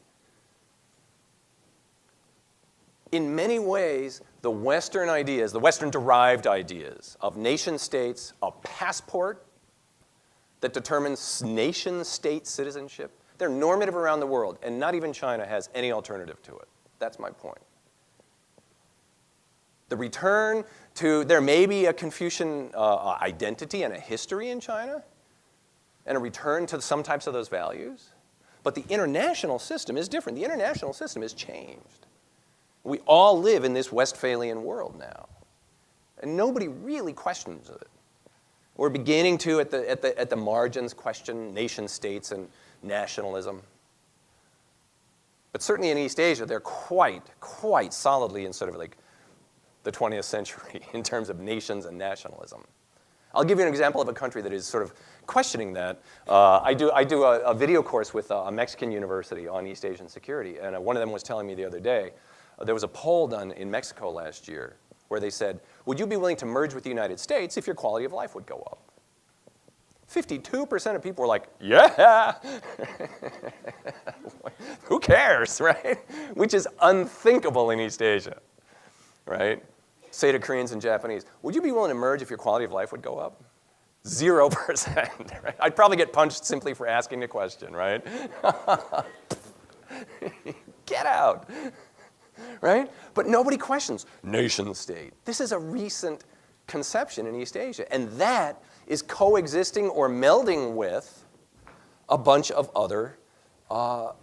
In many ways, the Western ideas, the Western-derived ideas of nation-states, a passport that determines nation-state citizenship, they're normative around the world, and not even China has any alternative to it. That's my point. The return to, there may be a Confucian identity and a history in China, and a return to some types of those values, but the international system is different. The international system has changed. We all live in this Westphalian world now, and nobody really questions it. We're beginning to, at the margins, question nation-states and nationalism. But certainly in East Asia, they're quite solidly in sort of like the 20th century in terms of nations and nationalism. I'll give you an example of a country that is sort of questioning that. I do a video course with a Mexican university on East Asian security, and one of them was telling me the other day, there was a poll done in Mexico last year where they said, would you be willing to merge with the United States if your quality of life would go up? 52% of people were like, yeah. Who cares, right? Which is unthinkable in East Asia, right? Say to Koreans and Japanese, would you be willing to merge if your quality of life would go up? 0%, right? I'd probably get punched simply for asking the question, right? Get out, right? But nobody questions nation state. This is a recent conception in East Asia, and that is coexisting or melding with a bunch of other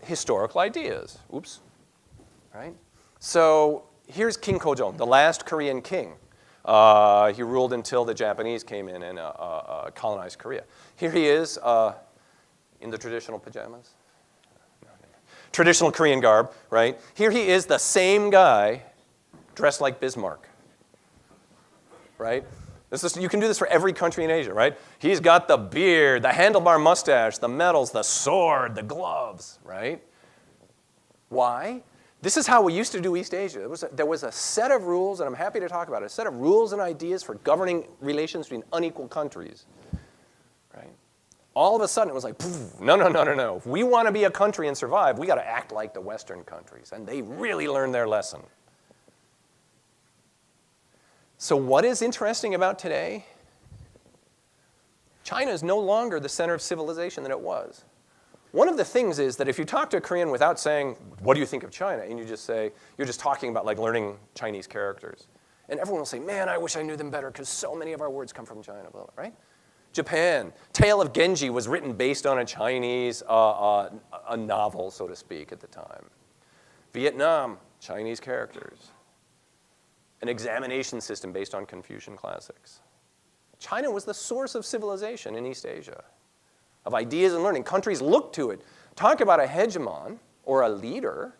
historical ideas. Oops, right? So here's King Kojong, the last Korean king. He ruled until the Japanese came in and colonized Korea. Here he is in the traditional pajamas. Traditional Korean garb, right? Here he is, the same guy, dressed like Bismarck, right? You can do this for every country in Asia, right? He's got the beard, the handlebar mustache, the medals, the sword, the gloves, right? Why? This is how we used to do East Asia. There was a set of rules, and I'm happy to talk about it, a set of rules and ideas for governing relations between unequal countries, right? All of a sudden, it was like, no. If we want to be a country and survive, we got to act like the Western countries, and they really learned their lesson. So what is interesting about today China is no longer the center of civilization that it was. One of the things is that if you talk to a Korean without saying, what do you think of China? And you just say, you're just talking about like learning Chinese characters. And everyone will say, man, I wish I knew them better because so many of our words come from China, blah, blah, right? Japan, Tale of Genji was written based on a Chinese a novel, so to speak, at the time. Vietnam, Chinese characters. An examination system based on Confucian classics. China was the source of civilization in East Asia, of ideas and learning. Countries looked to it. Talk about a hegemon or a leader.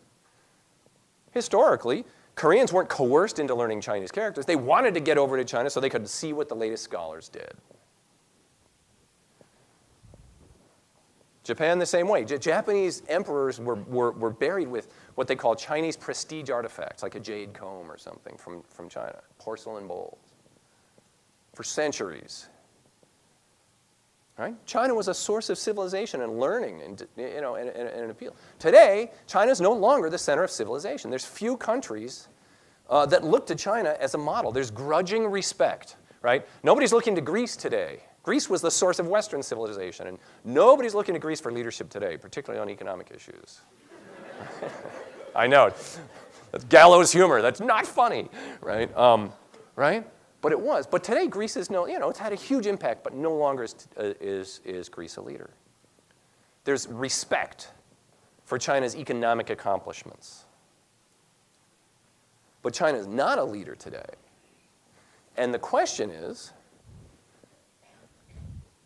Historically, Koreans weren't coerced into learning Chinese characters. They wanted to get over to China so they could see what the latest scholars did. Japan the same way. Japanese emperors were buried with what they call Chinese prestige artifacts, like a jade comb or something from China, porcelain bowls, for centuries. Right? China was a source of civilization and learning and, and an appeal. Today, China is no longer the center of civilization. There's few countries that look to China as a model. There's grudging respect. Right? Nobody's looking to Greece today. Greece was the source of Western civilization, and nobody's looking to Greece for leadership today, particularly on economic issues. I know. That's gallows humor. That's not funny, right? Right? But it was. But today, Greece is it's had a huge impact, but no longer is Greece a leader. There's respect for China's economic accomplishments. But China is not a leader today. And the question is,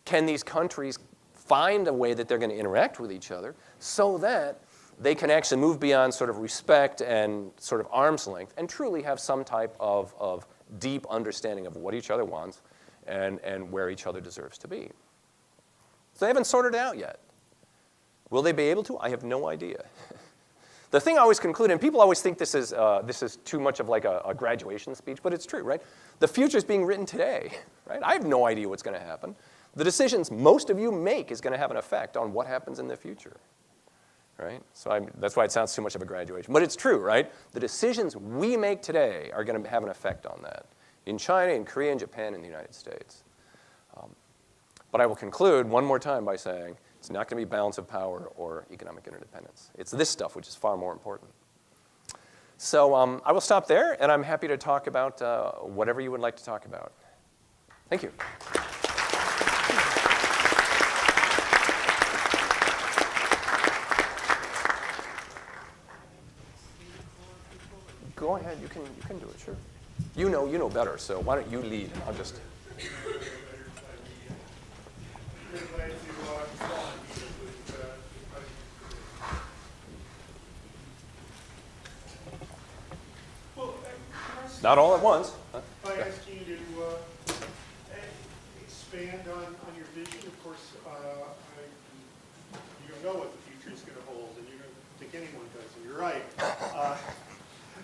can these countries find a way that they're going to interact with each other so that they can actually move beyond sort of respect and sort of arm's length and truly have some type of deep understanding of what each other wants and where each other deserves to be? So they haven't sorted it out yet. Will they be able to? I have no idea. The thing I always conclude, and people always think this is too much of like a graduation speech, but it's true, right? The future is being written today, right? I have no idea what's going to happen. The decisions most of you make is going to have an effect on what happens in the future, right? So that's why it sounds too much of a graduation. But it's true, right? The decisions we make today are going to have an effect on that in China, in Korea, in Japan, in the United States. But I will conclude one more time by saying it's not going to be balance of power or economic interdependence. It's this stuff which is far more important. So I will stop there, and I'm happy to talk about whatever you would like to talk about. Thank you. Go ahead, you can do it, sure. You know better, so why don't you lead, and I'll just... Not all at once. Huh? I ask you to expand on your vision. Of course, you don't know what the future is going to hold, and you don't think anyone does, and you're right.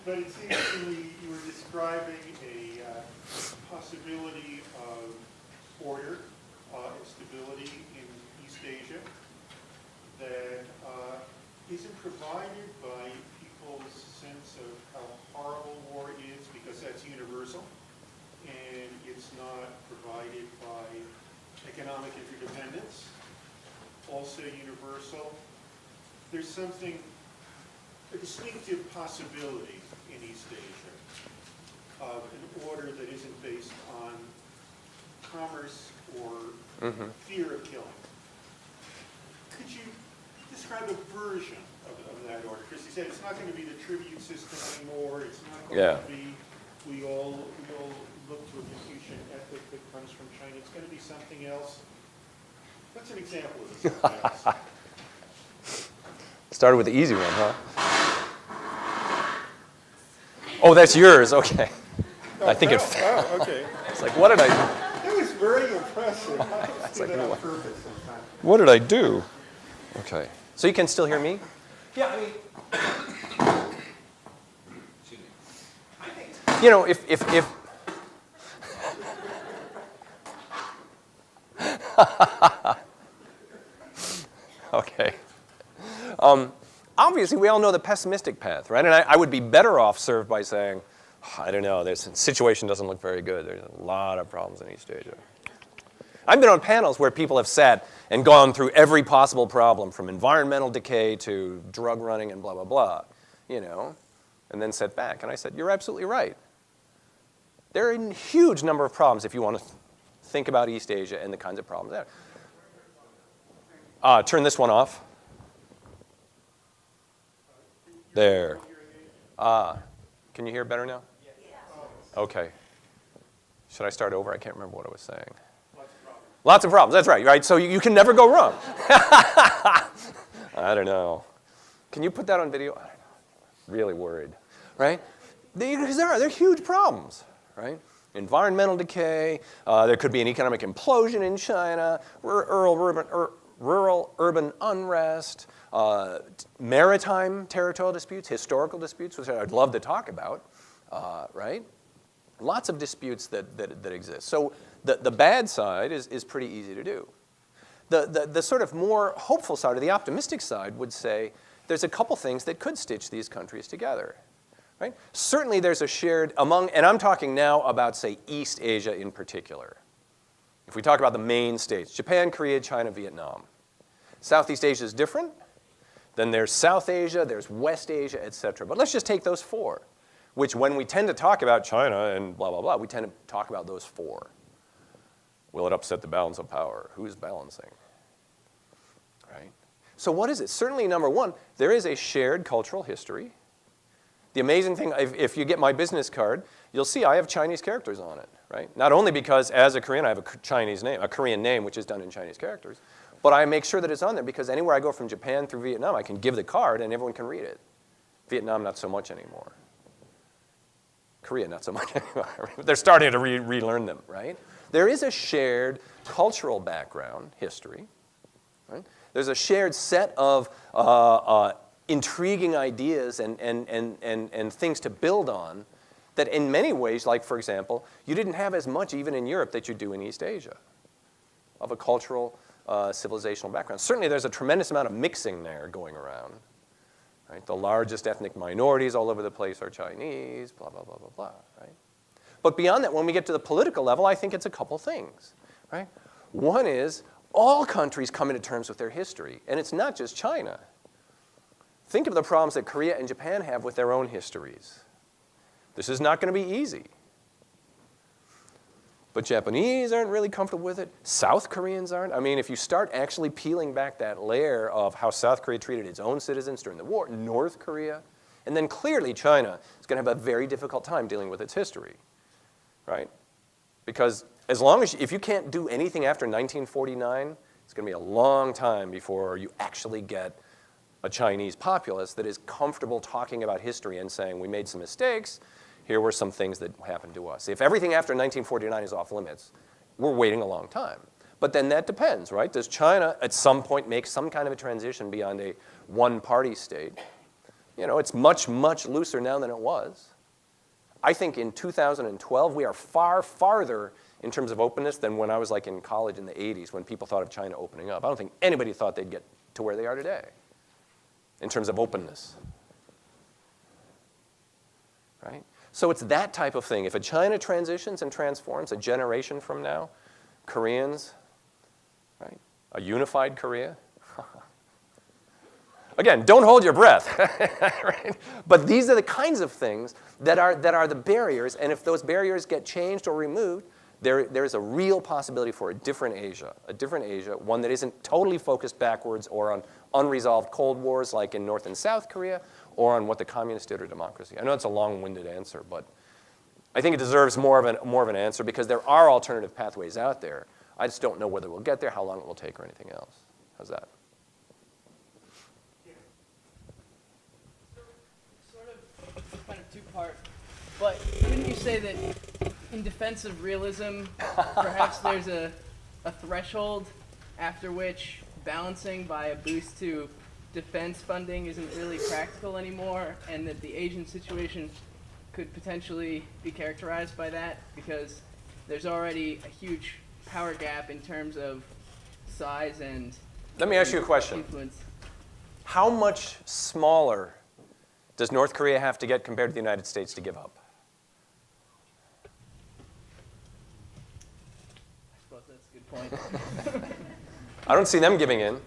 But it seems to me you were describing a possibility of order and stability in East Asia that isn't provided by people's sense of how horrible war is, because that's universal, and it's not provided by economic interdependence, also universal. There's something, a distinctive possibility in East Asia of an order that isn't based on commerce or fear of killing. Could you describe a version of that order? Because you said it's not going to be the tribute system anymore. It's not going to be we all look to a Confucian ethic that comes from China. It's going to be something else. What's an example of something else? Started with the easy one, huh? Oh, that's yours. Okay. Oh, I think okay. It's like, what did I do? That was very impressive. I just do that on purpose sometimes. What did I do? Okay. So you can still hear me? Yeah, I mean, you know, if okay. Obviously, we all know the pessimistic path, right? And I would be better off served by saying, I don't know, this situation doesn't look very good. There's a lot of problems in East Asia. I've been on panels where people have sat and gone through every possible problem from environmental decay to drug running and blah, blah, blah, you know, and then sat back. And I said, you're absolutely right. There are a huge number of problems if you want to think about East Asia and the kinds of problems there. Turn this one off. There. Can you hear better now? Okay. Should I start over? I can't remember what I was saying. Lots of problems. That's right. So you can never go wrong. I don't know. Can you put that on video? I don't know. Really worried, right? Because there are huge problems, right? Environmental decay. There could be an economic implosion in China. Rural urban unrest. Maritime territorial disputes, historical disputes, which I'd love to talk about, right? Lots of disputes that exist. So the bad side is pretty easy to do. The sort of more hopeful side, or the optimistic side, would say there's a couple things that could stitch these countries together, right? Certainly there's a shared among, and I'm talking now about, say, East Asia in particular. If we talk about the main states, Japan, Korea, China, Vietnam. Southeast Asia is different. Then there's South Asia, there's West Asia, et cetera. But let's just take those four, which when we tend to talk about China and blah, blah, blah, we tend to talk about those four. Will it upset the balance of power? Who's balancing? Right? So what is it? Certainly, number one, there is a shared cultural history. The amazing thing, if you get my business card, you'll see I have Chinese characters on it, right? Not only because as a Korean I have a Korean name which is done in Chinese characters, but I make sure that it's on there because anywhere I go from Japan through Vietnam, I can give the card and everyone can read it. Vietnam, not so much anymore. Korea, not so much anymore. They're starting to relearn them, right? There is a shared cultural background, history, right? There's a shared set of intriguing ideas and things to build on that in many ways, like for example, you didn't have as much even in Europe that you do in East Asia of a cultural civilizational background. Certainly there's a tremendous amount of mixing there going around. Right? The largest ethnic minorities all over the place are Chinese, blah, blah, blah, blah, blah. Right? But beyond that, when we get to the political level, I think it's a couple things. Right? One is all countries come into terms with their history, and it's not just China. Think of the problems that Korea and Japan have with their own histories. This is not going to be easy. But Japanese aren't really comfortable with it. South Koreans aren't. I mean, if you start actually peeling back that layer of how South Korea treated its own citizens during the war, North Korea, and then clearly China is going to have a very difficult time dealing with its history, right? Because as long as, if you can't do anything after 1949, it's going to be a long time before you actually get a Chinese populace that is comfortable talking about history and saying, we made some mistakes, here were some things that happened to us. If everything after 1949 is off limits, we're waiting a long time. But then that depends, right? Does China at some point make some kind of a transition beyond a one-party state? You know, it's much, much looser now than it was. I think in 2012, we are far farther in terms of openness than when I was like in college in the 80s when people thought of China opening up. I don't think anybody thought they'd get to where they are today in terms of openness, right? So it's that type of thing. If a China transitions and transforms a generation from now, Koreans, right? A unified Korea. Again, don't hold your breath, right? But these are the kinds of things that are the barriers, and if those barriers get changed or removed, there's a real possibility for a different Asia, one that isn't totally focused backwards or on unresolved Cold Wars like in North and South Korea, or on what the communists did or democracy. I know it's a long-winded answer, but I think it deserves more of an answer because there are alternative pathways out there. I just don't know whether we'll get there, how long it will take, or anything else. How's that? Sort of, kind of two-part, but wouldn't you say that in defense of realism, perhaps there's a threshold after which balancing by a boost to defense funding isn't really practical anymore, and that the Asian situation could potentially be characterized by that because there's already a huge power gap in terms of size and Let me ask you a question. Influence. How much smaller does North Korea have to get compared to the United States to give up? I suppose that's a good point. I don't see them giving in.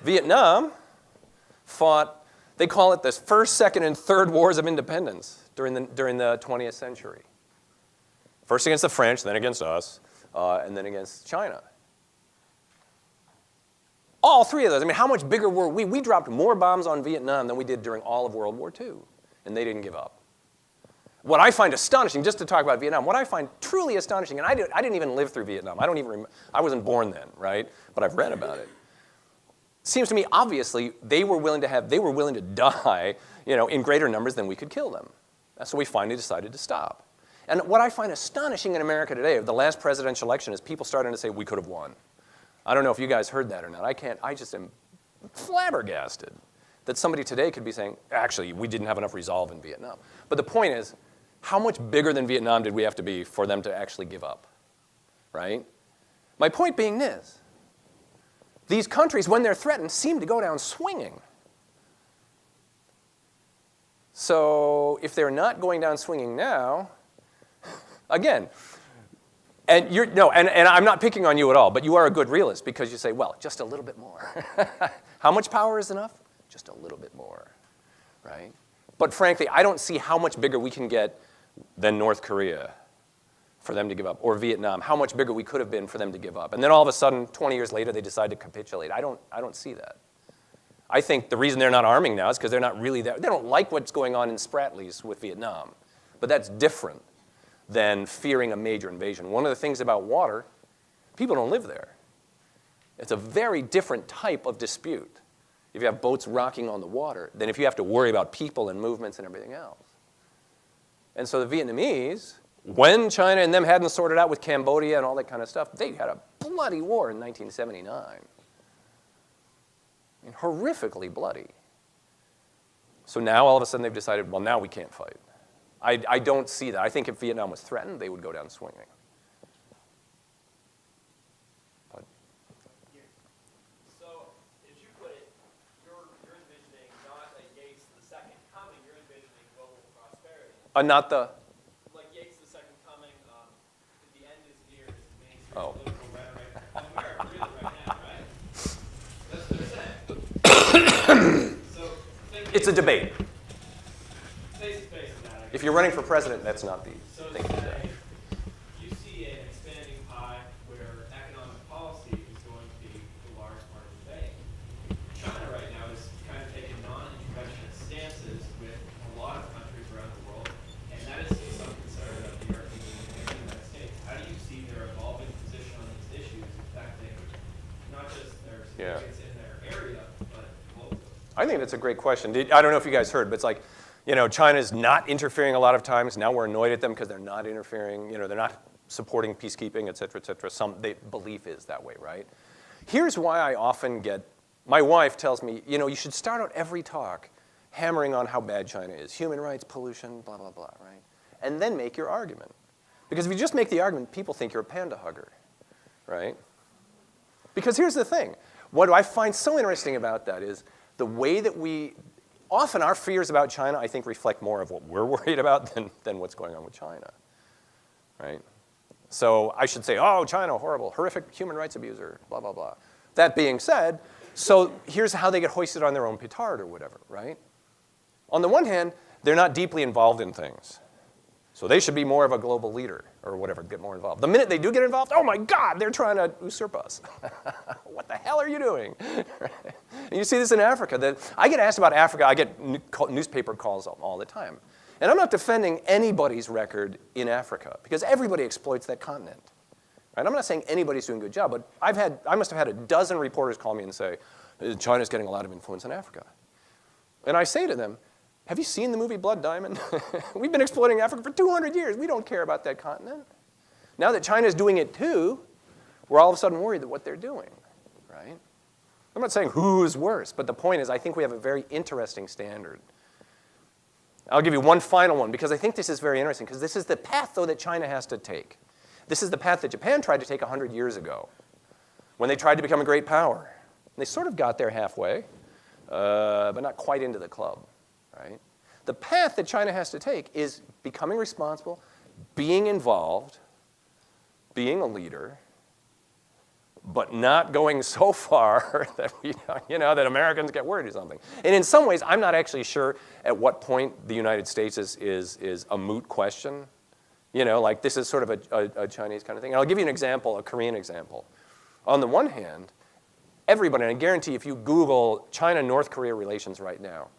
Vietnam fought, they call it the first, second, and third wars of independence during the 20th century. First against the French, then against us, and then against China. All three of those. I mean, how much bigger were we? We dropped more bombs on Vietnam than we did during all of World War II, and they didn't give up. What I find astonishing, just to talk about Vietnam, what I find truly astonishing, and I didn't even live through Vietnam. I wasn't born then, right? But I've read about it. Seems to me, obviously, they were willing to die, in greater numbers than we could kill them. So we finally decided to stop. And what I find astonishing in America today, the last presidential election, is people starting to say we could have won. I don't know if you guys heard that or not. I just am flabbergasted that somebody today could be saying, actually, we didn't have enough resolve in Vietnam. But the point is, how much bigger than Vietnam did we have to be for them to actually give up, right? My point being this. These countries, when they're threatened, seem to go down swinging. So if they're not going down swinging now, again, and I'm not picking on you at all, but you are a good realist because you say, well, just a little bit more. How much power is enough? Just a little bit more, right? But frankly, I don't see how much bigger we can get than North Korea for them to give up, or Vietnam, how much bigger we could have been for them to give up. And then all of a sudden, 20 years later, they decide to capitulate. I don't see that. I think the reason they're not arming now is because they're not really there. They don't like what's going on in Spratlys with Vietnam. But that's different than fearing a major invasion. One of the things about water, people don't live there. It's a very different type of dispute if you have boats rocking on the water than if you have to worry about people and movements and everything else. And so the Vietnamese, when China and them hadn't sorted out with Cambodia and all that kind of stuff, they had a bloody war in 1979. I mean, horrifically bloody. So now all of a sudden they've decided, well, now we can't fight. I don't see that. I think if Vietnam was threatened, they would go down swinging. But. So, as you put it, you're envisioning not a Yates the second coming, you're envisioning global prosperity. Not the. Like Yates the second coming, the end is near, is the mainstream Oh. political rhetoric of America, really right now, right? That's what they're saying. So, It's a debate. face to face with that, I guess. If you're running for president, that's not the So thing to say. you see an expanding pie where economic policy is going to be the large part of the debate. China right now is kind of taking non-interventionist stances with a lot of countries around the world, and that is some concern of the European Union and the United States. How do you see their evolving position on these issues affecting not just their significance in their area, but globally? I think that's a great question. I don't know if you guys heard, but it's like, China's not interfering a lot of times. Now we're annoyed at them because they're not interfering. They're not supporting peacekeeping, et cetera, et cetera. The belief is that way, right? Here's why I often get, my wife tells me, you should start out every talk hammering on how bad China is. Human rights, pollution, blah, blah, blah, right? And then make your argument. Because if you just make the argument, people think you're a panda hugger, right? Because here's the thing. What I find so interesting about that is the way that often our fears about China, I think, reflect more of what we're worried about than what's going on with China, right? So I should say, oh, China, horrible, horrific human rights abuser, blah, blah, blah. That being said, so here's how they get hoisted on their own petard or whatever, right? On the one hand, they're not deeply involved in things. So they should be more of a global leader or whatever, get more involved. The minute they do get involved, oh my God, they're trying to usurp us. What the hell are you doing? And you see this in Africa. I get asked about Africa. I get newspaper calls all the time. And I'm not defending anybody's record in Africa because everybody exploits that continent. Right? I'm not saying anybody's doing a good job, but I must have had a dozen reporters call me and say, China's getting a lot of influence in Africa. And I say to them, have you seen the movie Blood Diamond? We've been exploiting Africa for 200 years. We don't care about that continent. Now that China's doing it too, we're all of a sudden worried that what they're doing, right? I'm not saying who's worse, but the point is I think we have a very interesting standard. I'll give you one final one because I think this is very interesting because this is the path, though, that China has to take. This is the path that Japan tried to take 100 years ago when they tried to become a great power. And they sort of got there halfway, but not quite into the club. Right? The path that China has to take is becoming responsible, being involved, being a leader, but not going so far that that Americans get worried or something. And in some ways, I'm not actually sure at what point the United States is a moot question. Like this is sort of a Chinese kind of thing. And I'll give you an example, a Korean example. On the one hand, everybody, and I guarantee if you Google China-North Korea relations right now,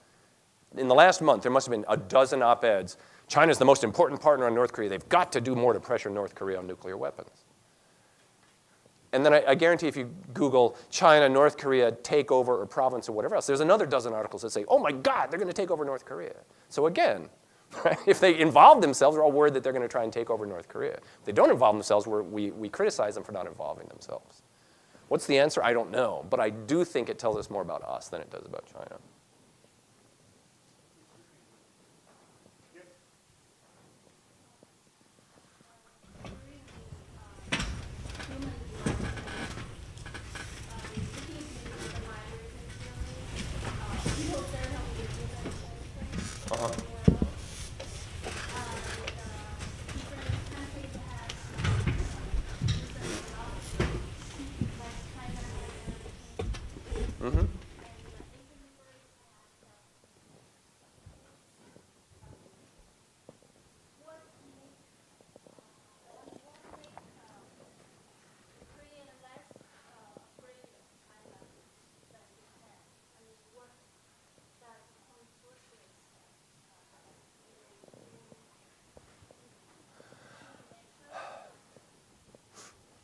in the last month, there must have been a dozen op-eds. China's the most important partner on North Korea. They've got to do more to pressure North Korea on nuclear weapons. And then I guarantee if you Google China, North Korea, takeover or province or whatever else, there's another dozen articles that say, oh my God, they're going to take over North Korea. So again, right, if they involve themselves, we're all worried that they're going to try and take over North Korea. If they don't involve themselves, we criticize them for not involving themselves. What's the answer? I don't know. But I do think it tells us more about us than it does about China.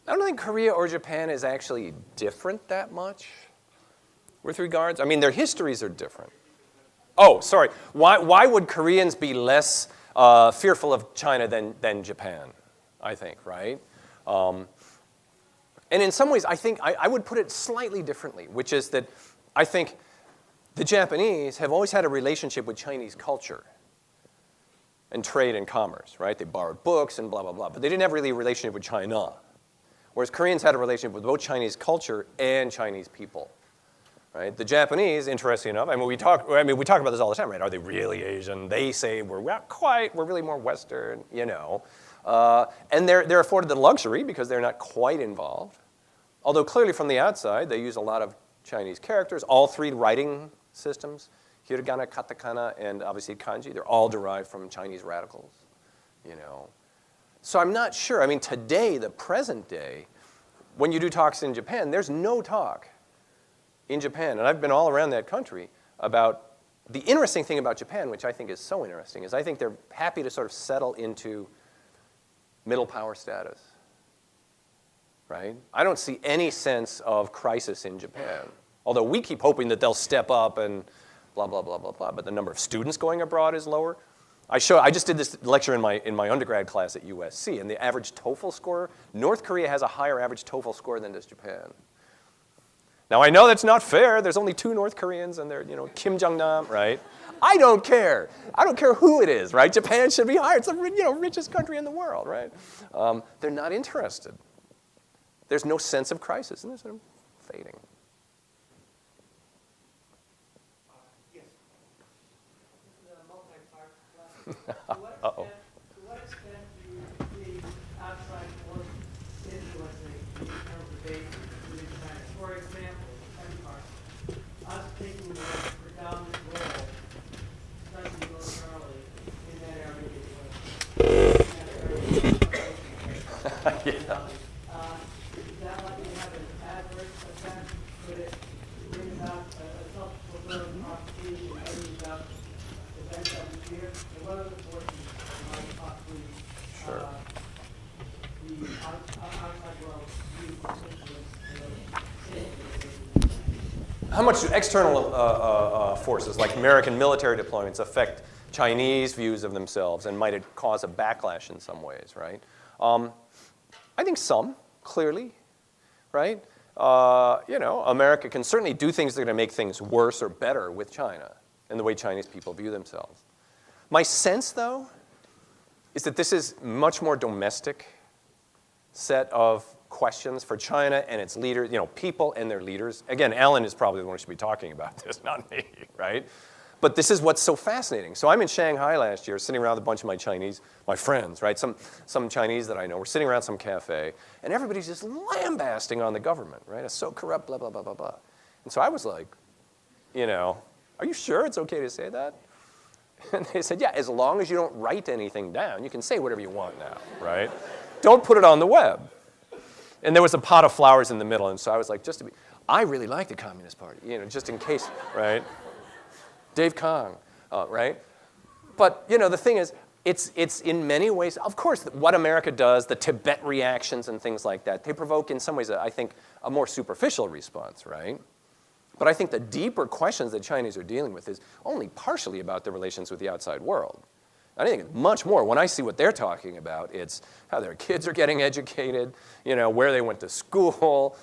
I don't think Korea or Japan is actually different that much with regards. I mean, their histories are different. Oh, sorry. Why would Koreans be less fearful of China than Japan, I think, right? And in some ways, I think I would put it slightly differently, which is that I think the Japanese have always had a relationship with Chinese culture and trade and commerce, right? They borrowed books and blah, blah, blah. But they didn't have really a relationship with China. Whereas Koreans had a relationship with both Chinese culture and Chinese people, right? The Japanese, interesting enough, we talk about this all the time, right? Are they really Asian? They say we're not quite, we're really more Western, and they're afforded the luxury because they're not quite involved. Although clearly from the outside, they use a lot of Chinese characters. All three writing systems, hiragana, katakana, and obviously kanji, they're all derived from Chinese radicals, So I'm not sure. I mean, today, the present day, when you do talks in Japan, there's no talk in Japan, and I've been all around that country, about the interesting thing about Japan, which I think is so interesting, is I think they're happy to sort of settle into middle power status, right? I don't see any sense of crisis in Japan, although we keep hoping that they'll step up and blah, blah, blah, blah, blah, but the number of students going abroad is lower. I just did this lecture in my undergrad class at USC, and the average TOEFL score, North Korea has a higher average TOEFL score than does Japan. Now, I know that's not fair. There's only 2 North Koreans, and they're, Kim Jong-nam, right? I don't care. I don't care who it is, right? Japan should be higher. It's the richest country in the world, right? They're not interested. There's no sense of crisis, and they're sort of fading. Uh-oh. To what extent do you see outside forces influencing internal debate within China? For example, us taking the predominant role, especially militarily, in that area Yeah. Is that likely to have an adverse effect? Could it bring about a self-fulfilling prophecy and bring about events that we fear? And what other forces might possibly the outside world use to influence? How much do external forces, like American military deployments, affect Chinese views of themselves, and might it cause a backlash in some ways, right? I think some, clearly, right? America can certainly do things that are going to make things worse or better with China and the way Chinese people view themselves. My sense, though, is that this is much more domestic set of questions for China and its leaders, people and their leaders. Again, Alan is probably the one who should be talking about this, not me, right? But this is what's so fascinating. So I'm in Shanghai last year, sitting around with a bunch of my friends, right? Some Chinese that I know. We're sitting around some cafe, and everybody's just lambasting on the government, right? It's so corrupt, blah, blah, blah, blah, blah. And so I was like, are you sure it's okay to say that? And they said, yeah, as long as you don't write anything down, you can say whatever you want now, right? Don't put it on the web. And there was a pot of flowers in the middle, and so I was like, I really like the Communist Party, just in case, right? Dave Kang, right? But, the thing is, it's in many ways, of course, what America does, the Tibet reactions and things like that, they provoke in some ways, I think, a more superficial response, right? But I think the deeper questions that Chinese are dealing with is only partially about their relations with the outside world. I think it's much more. When I see what they're talking about, it's how their kids are getting educated, where they went to school,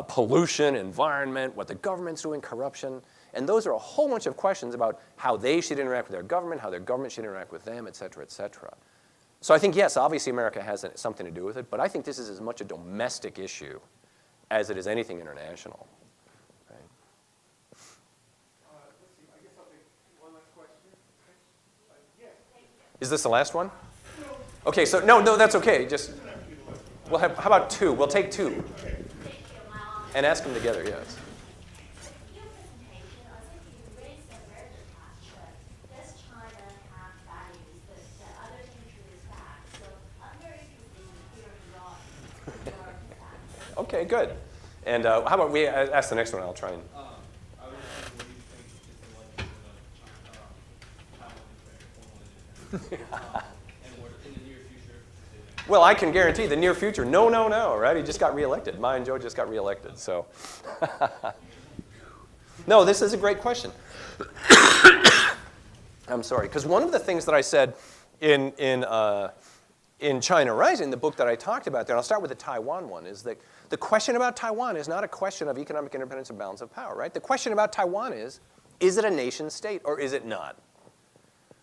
pollution, environment, what the government's doing, corruption. And those are a whole bunch of questions about how they should interact with their government, how their government should interact with them, et cetera, et cetera. So I think, yes, obviously America has something to do with it, but I think this is as much a domestic issue as it is anything international. Right? Let's see, I guess I'll take one last question. Yes. Is this the last one? Okay, so no, that's okay. How about two? We'll take two. And ask them together, yes. Okay, good. And how about we ask the next one? I'll try and. I was just wondering, what do you think is the likelihood of Taiwan declaring formal independence? And what, in the near future? Well, I can guarantee the near future, no, right? He just got reelected. Ma and Joe just got reelected, so. No, this is a great question. I'm sorry, because one of the things that I said in China Rising, the book that I talked about there, and I'll start with the Taiwan one, is that the question about Taiwan is not a question of economic independence and balance of power, right? The question about Taiwan is it a nation state or is it not?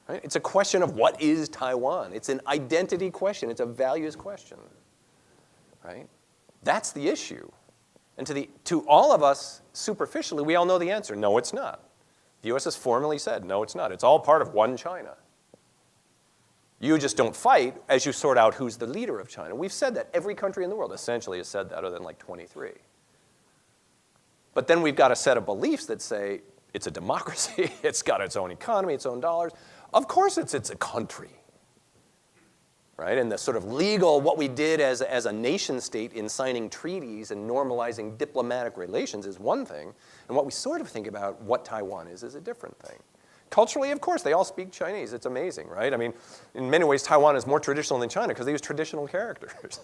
Right? It's a question of what is Taiwan. It's an identity question. It's a values question, right? That's the issue. And to all of us, superficially, we all know the answer. No, it's not. The U.S. has formally said, no, it's not. It's all part of one China. You just don't fight as you sort out who's the leader of China. We've said that. Every country in the world essentially has said that, other than like 23. But then we've got a set of beliefs that say it's a democracy, it's got its own economy, its own dollars. Of course it's a country, right? And the sort of legal, what we did as a nation state in signing treaties and normalizing diplomatic relations is one thing, and what we sort of think about what Taiwan is a different thing. Culturally, of course, they all speak Chinese. It's amazing, right? I mean, in many ways, Taiwan is more traditional than China because they use traditional characters,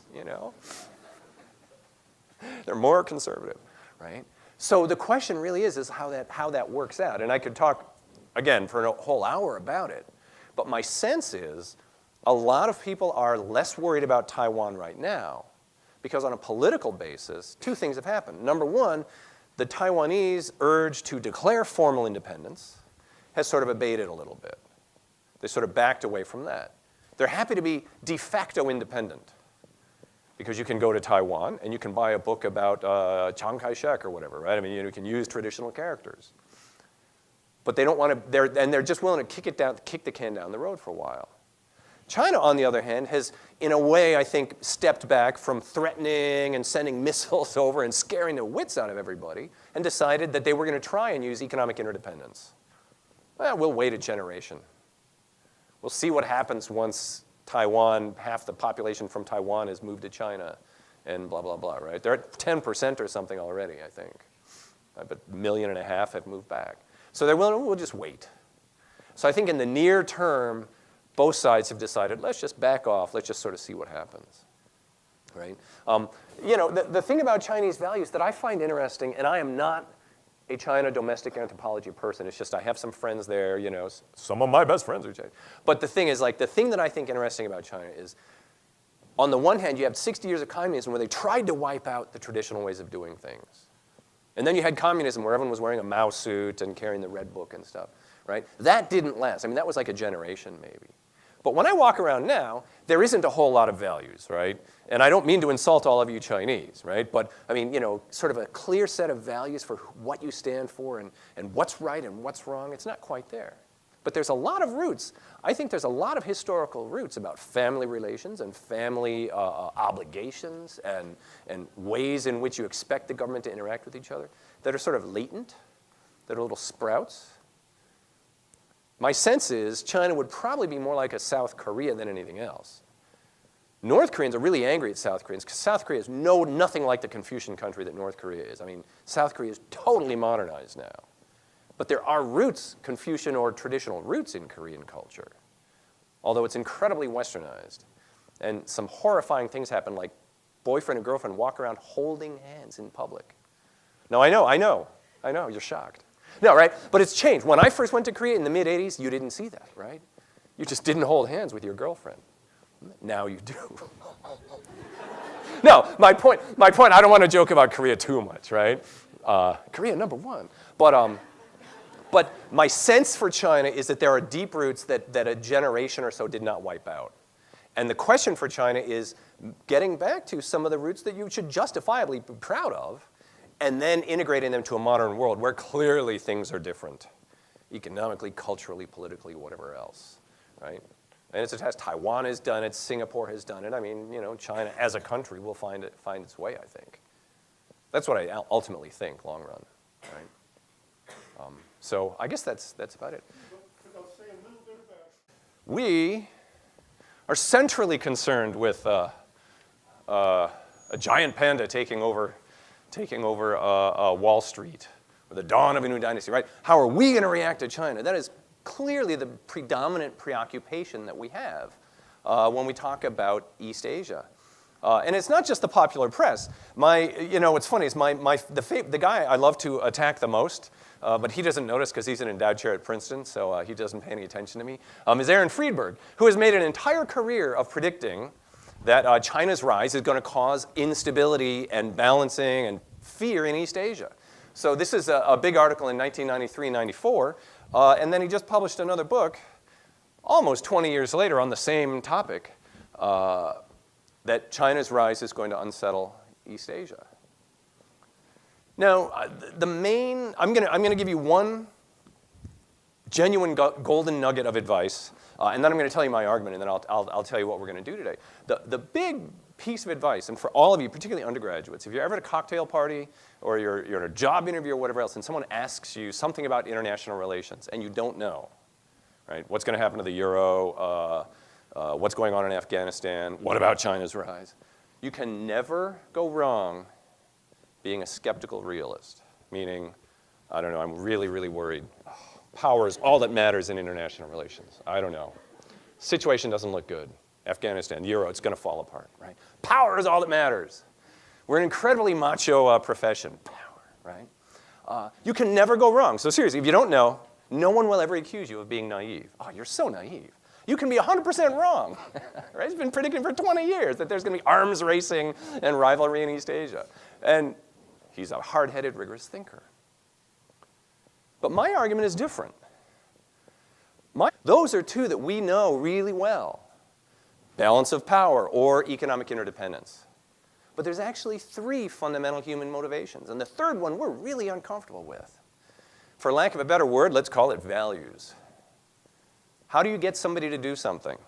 They're more conservative, right? So the question really is how that works out. And I could talk, again, for a whole hour about it. But my sense is a lot of people are less worried about Taiwan right now because on a political basis, two things have happened. Number one, the Taiwanese urge to declare formal independence has sort of abated a little bit. They sort of backed away from that. They're happy to be de facto independent because you can go to Taiwan and you can buy a book about Chiang Kai-shek or whatever, right? I mean, you can use traditional characters. But they don't want to, they're just willing to kick the can down the road for a while. China, on the other hand, has, in a way, I think, stepped back from threatening and sending missiles over and scaring the wits out of everybody and decided that they were going to try and use economic interdependence. Well, we'll wait a generation. We'll see what happens once Taiwan, half the population from Taiwan has moved to China and blah, blah, blah, right? They're at 10% or something already, I think. But 1.5 million have moved back. So they're willing, we'll just wait. So I think in the near term, both sides have decided, let's just back off. Let's just sort of see what happens, right? The thing about Chinese values that I find interesting, and I am not a China domestic anthropology person. It's just I have some friends there, some of my best friends are Chinese. But the thing is, the thing that I think interesting about China is, on the one hand, you have 60 years of communism where they tried to wipe out the traditional ways of doing things. And then you had communism where everyone was wearing a Mao suit and carrying the red book and stuff, right? That didn't last. I mean, that was like a generation maybe. But when I walk around now, there isn't a whole lot of values, right? And I don't mean to insult all of you Chinese, right? But I mean, you know, sort of a clear set of values for what you stand for and what's right and what's wrong, it's not quite there. But there's a lot of roots. I think there's a lot of historical roots about family relations and family obligations and ways in which you expect the government to interact with each other that are sort of latent, that are little sprouts. My sense is China would probably be more like a South Korea than anything else. North Koreans are really angry at South Koreans because South Korea is nothing like the Confucian country that North Korea is. I mean, South Korea is totally modernized now. But there are roots, Confucian or traditional roots in Korean culture, although it's incredibly westernized. And some horrifying things happen, like boyfriend and girlfriend walk around holding hands in public. No, I know, you're shocked. No, right? But it's changed. When I first went to Korea in the mid-'80s, you didn't see that, right? You just didn't hold hands with your girlfriend. Now you do. No, my point, I don't want to joke about Korea too much, right? Korea, number one. But my sense for China is that there are deep roots that a generation or so did not wipe out. And the question for China is getting back to some of the roots that you should justifiably be proud of, and then integrating them to a modern world where clearly things are different, economically, culturally, politically, whatever else, right? And it's a test. Taiwan has done it. Singapore has done it. I mean, you know, China as a country will find its way, I think. That's what I ultimately think, long run, right? So I guess that's about it. We are centrally concerned with a giant panda taking over Wall Street, or the dawn of a new dynasty, right? How are we going to react to China? That is clearly the predominant preoccupation that we have when we talk about East Asia. And it's not just the popular press. What's funny is the guy I love to attack the most, but he doesn't notice because he's an endowed chair at Princeton, so he doesn't pay any attention to me, is Aaron Friedberg, who has made an entire career of predicting that China's rise is going to cause instability and balancing and fear in East Asia. So this is a big article in 1993-94, and then he just published another book almost 20 years later on the same topic, that China's rise is going to unsettle East Asia. Now, I'm going to give you one genuine golden nugget of advice, and then I'm going to tell you my argument, and then I'll tell you what we're going to do today. The big piece of advice, and for all of you, particularly undergraduates, if you're ever at a cocktail party or you're at a job interview or whatever else, and someone asks you something about international relations, and you don't know, right? What's going to happen to the euro? What's going on in Afghanistan? What about China's rise? You can never go wrong being a skeptical realist, meaning, I don't know, I'm really, really worried. Power is all that matters in international relations. I don't know. Situation doesn't look good. Afghanistan, the euro, it's going to fall apart, right? Power is all that matters. We're an incredibly macho profession. Power, right? You can never go wrong. So seriously, if you don't know, no one will ever accuse you of being naive. Oh, you're so naive. You can be 100% wrong, right? It's been predicted for 20 years that there's going to be arms racing and rivalry in East Asia. And he's a hard-headed, rigorous thinker. But my argument is different. Those are two that we know really well. Balance of power or economic interdependence. But there's actually three fundamental human motivations. And the third one we're really uncomfortable with. For lack of a better word, let's call it values. How do you get somebody to do something?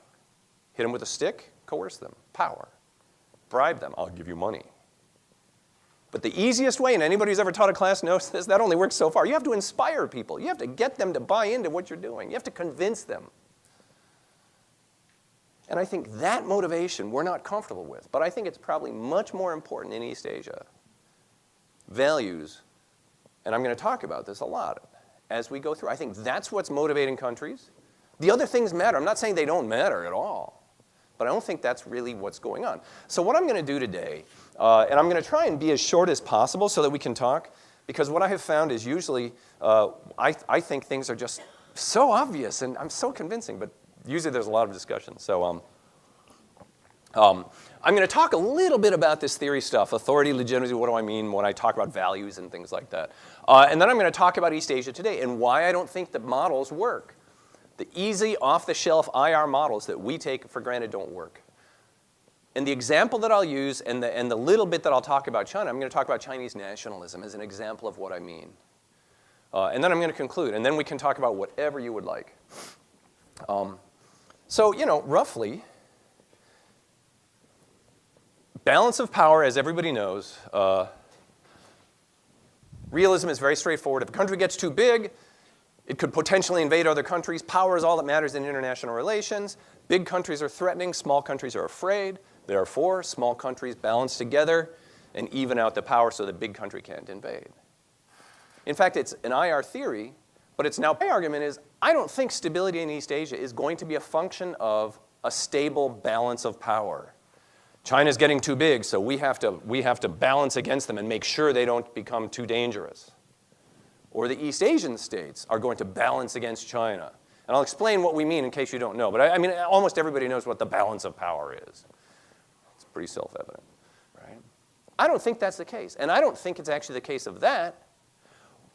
Hit them with a stick? Coerce them. Power. Bribe them. I'll give you money. But the easiest way, and anybody who's ever taught a class knows this, that only works so far. You have to inspire people. You have to get them to buy into what you're doing. You have to convince them. And I think that motivation we're not comfortable with. But I think it's probably much more important in East Asia. Values, and I'm going to talk about this a lot as we go through. I think that's what's motivating countries. The other things matter. I'm not saying they don't matter at all. But I don't think that's really what's going on. So what I'm going to do today, and I'm going to try and be as short as possible so that we can talk, because what I have found is usually, I think things are just so obvious, and I'm so convincing, but usually there's a lot of discussion. So I'm going to talk a little bit about this theory stuff, authority, legitimacy, what do I mean when I talk about values and things like that. And then I'm going to talk about East Asia today and why I don't think the models work. The easy, off-the-shelf IR models that we take for granted don't work. And the example that I'll use and the little bit that I'll talk about China, I'm going to talk about Chinese nationalism as an example of what I mean. And then I'm going to conclude, and then we can talk about whatever you would like. So, roughly, balance of power, as everybody knows, realism is very straightforward. If a country gets too big, it could potentially invade other countries. Power is all that matters in international relations. Big countries are threatening, small countries are afraid. Therefore, small countries balance together and even out the power so that big country can't invade. In fact, it's an IR theory, but it's now my argument is I don't think stability in East Asia is going to be a function of a stable balance of power. China's getting too big, so we have to balance against them and make sure they don't become too dangerous. Or the East Asian states are going to balance against China. And I'll explain what we mean in case you don't know. But I mean, almost everybody knows what the balance of power is. It's pretty self-evident, right? I don't think that's the case. And I don't think it's actually the case of that,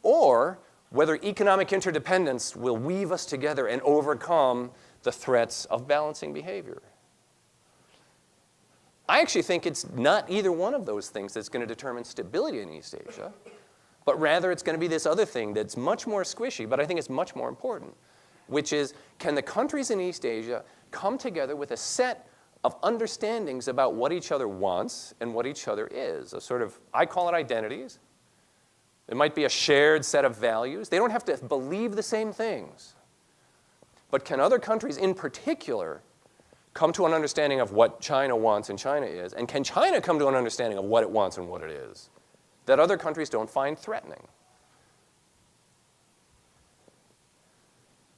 or whether economic interdependence will weave us together and overcome the threats of balancing behavior. I actually think it's not either one of those things that's going to determine stability in East Asia, but rather it's going to be this other thing that's much more squishy, but I think it's much more important, which is, can the countries in East Asia come together with a set of understandings about what each other wants and what each other is? A sort of, I call it identities. It might be a shared set of values. They don't have to believe the same things. But can other countries in particular come to an understanding of what China wants and China is? And can China come to an understanding of what it wants and what it is that other countries don't find threatening?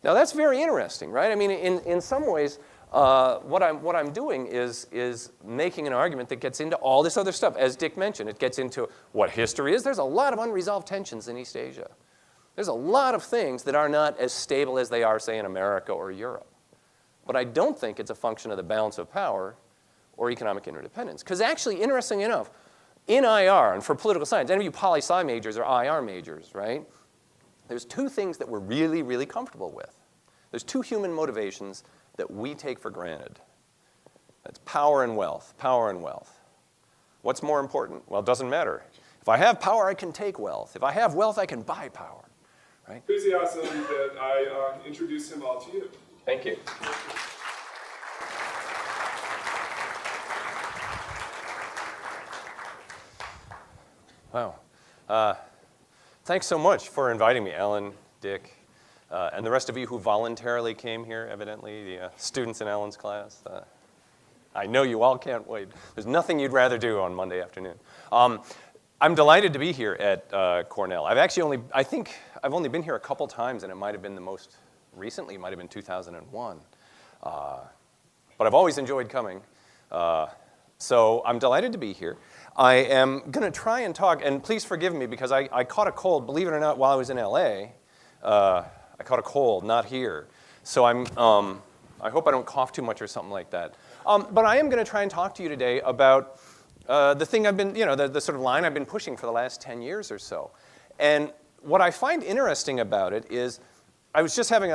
Now that's very interesting, right? I mean, in some ways, what I'm doing is making an argument that gets into all this other stuff. As Dick mentioned, it gets into what history is. There's a lot of unresolved tensions in East Asia. There's a lot of things that are not as stable as they are, say, in America or Europe. But I don't think it's a function of the balance of power or economic interdependence. Because actually, interestingly enough, in IR, and for political science, any of you poli-sci majors or IR majors, right? There's two things that we're really, really comfortable with. There's two human motivations that we take for granted. That's power and wealth, power and wealth. What's more important? Well, it doesn't matter. If I have power, I can take wealth. If I have wealth, I can buy power, right? Enthusiasm that I introduce him all to you. Thank you. Wow. Thanks so much for inviting me, Alan, Dick, and the rest of you who voluntarily came here, evidently, the students in Alan's class. I know you all can't wait. There's nothing you'd rather do on Monday afternoon. I'm delighted to be here at Cornell. I think I've only been here a couple times, and it might have been the most recently, it might have been 2001. But I've always enjoyed coming. So I'm delighted to be here. I am going to try and talk, and please forgive me because I caught a cold, believe it or not, while I was in LA. I caught a cold, not here. So I hope I don't cough too much or something like that. But I am going to try and talk to you today about the thing I've been, the sort of line I've been pushing for the last 10 years or so. And what I find interesting about it is I was just having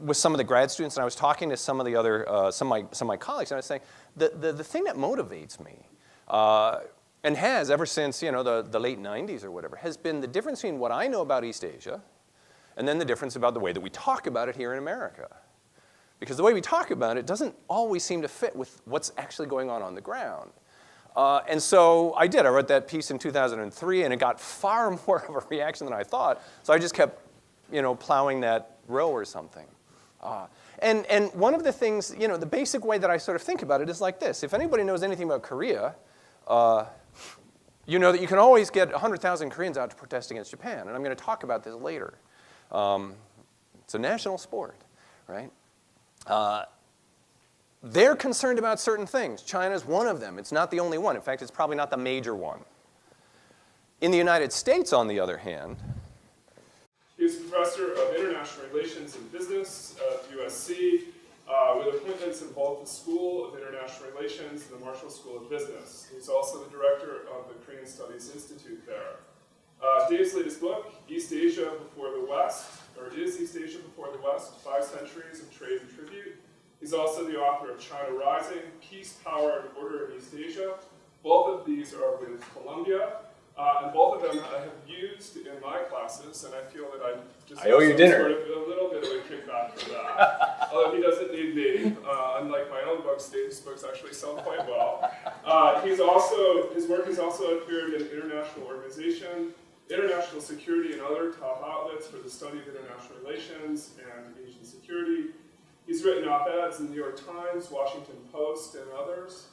with some of the grad students, and I was talking to some of the other, some of my colleagues, and I was saying, the thing that motivates me, and has ever since, the late 90s or whatever, has been the difference between what I know about East Asia and then the difference about the way that we talk about it here in America. Because the way we talk about it doesn't always seem to fit with what's actually going on the ground. And so I did. I wrote that piece in 2003, and it got far more of a reaction than I thought. So I just kept, plowing that row or something. And one of the things, the basic way that I sort of think about it is like this. If anybody knows anything about Korea, you know that you can always get 100,000 Koreans out to protest against Japan. And I'm going to talk about this later. It's a national sport, right? They're concerned about certain things. China's one of them. It's not the only one. In fact, it's probably not the major one. In the United States, on the other hand, he's professor of international relations and business at USC, with appointments in both the School of International Relations and the Marshall School of Business. He's also the director of the Korean Studies Institute there. Dave's latest book, East Asia Before the West, or is East Asia Before the West, 5 Centuries of Trade and Tribute. He's also the author of China Rising, Peace, Power, and Order in East Asia. Both of these are with Columbia, and both of them I have used in my classes, and I feel that I just owe you dinner. sort of a little bit of a kickback for that. Although he doesn't need me, unlike my own books, Dave's books actually sell quite well. His work has also appeared in international organization, international security, and other top outlets for the study of international relations and Asian security. He's written op-eds in the New York Times, Washington Post, and others.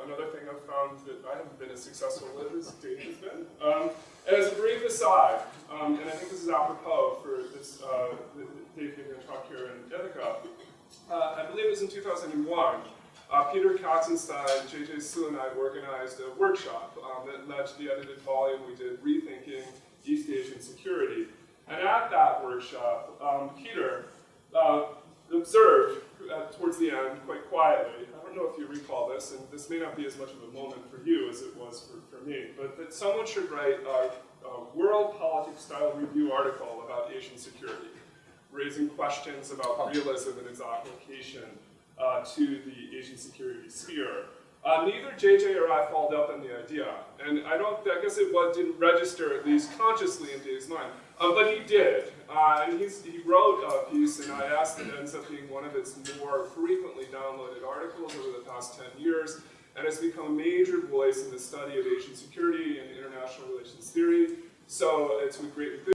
Another thing I've found that I haven't been as successful with is Dave has been. And as a brief aside, and I think this is apropos for this, Dave giving a talk here in Ithaca, I believe it was in 2001, Peter Katzenstein, J.J. Su, and I organized a workshop that led to the edited volume we did, Rethinking East Asian Security. And at that workshop, Peter observed towards the end, quite quietly, I don't know if you recall this, and this may not be as much of a moment for you as it was for me, but that someone should write a world politics style review article about Asian security, raising questions about realism and its application to the Asian security sphere. Neither JJ or I followed up on the idea, and I guess it didn't register, at least consciously, in Dave's mind. But he did, and he wrote a piece, and I asked that it ends up being one of its more frequently downloaded articles over the past 10 years, and has become a major voice in the study of Asian security and international relations theory. So it's with great enthusiasm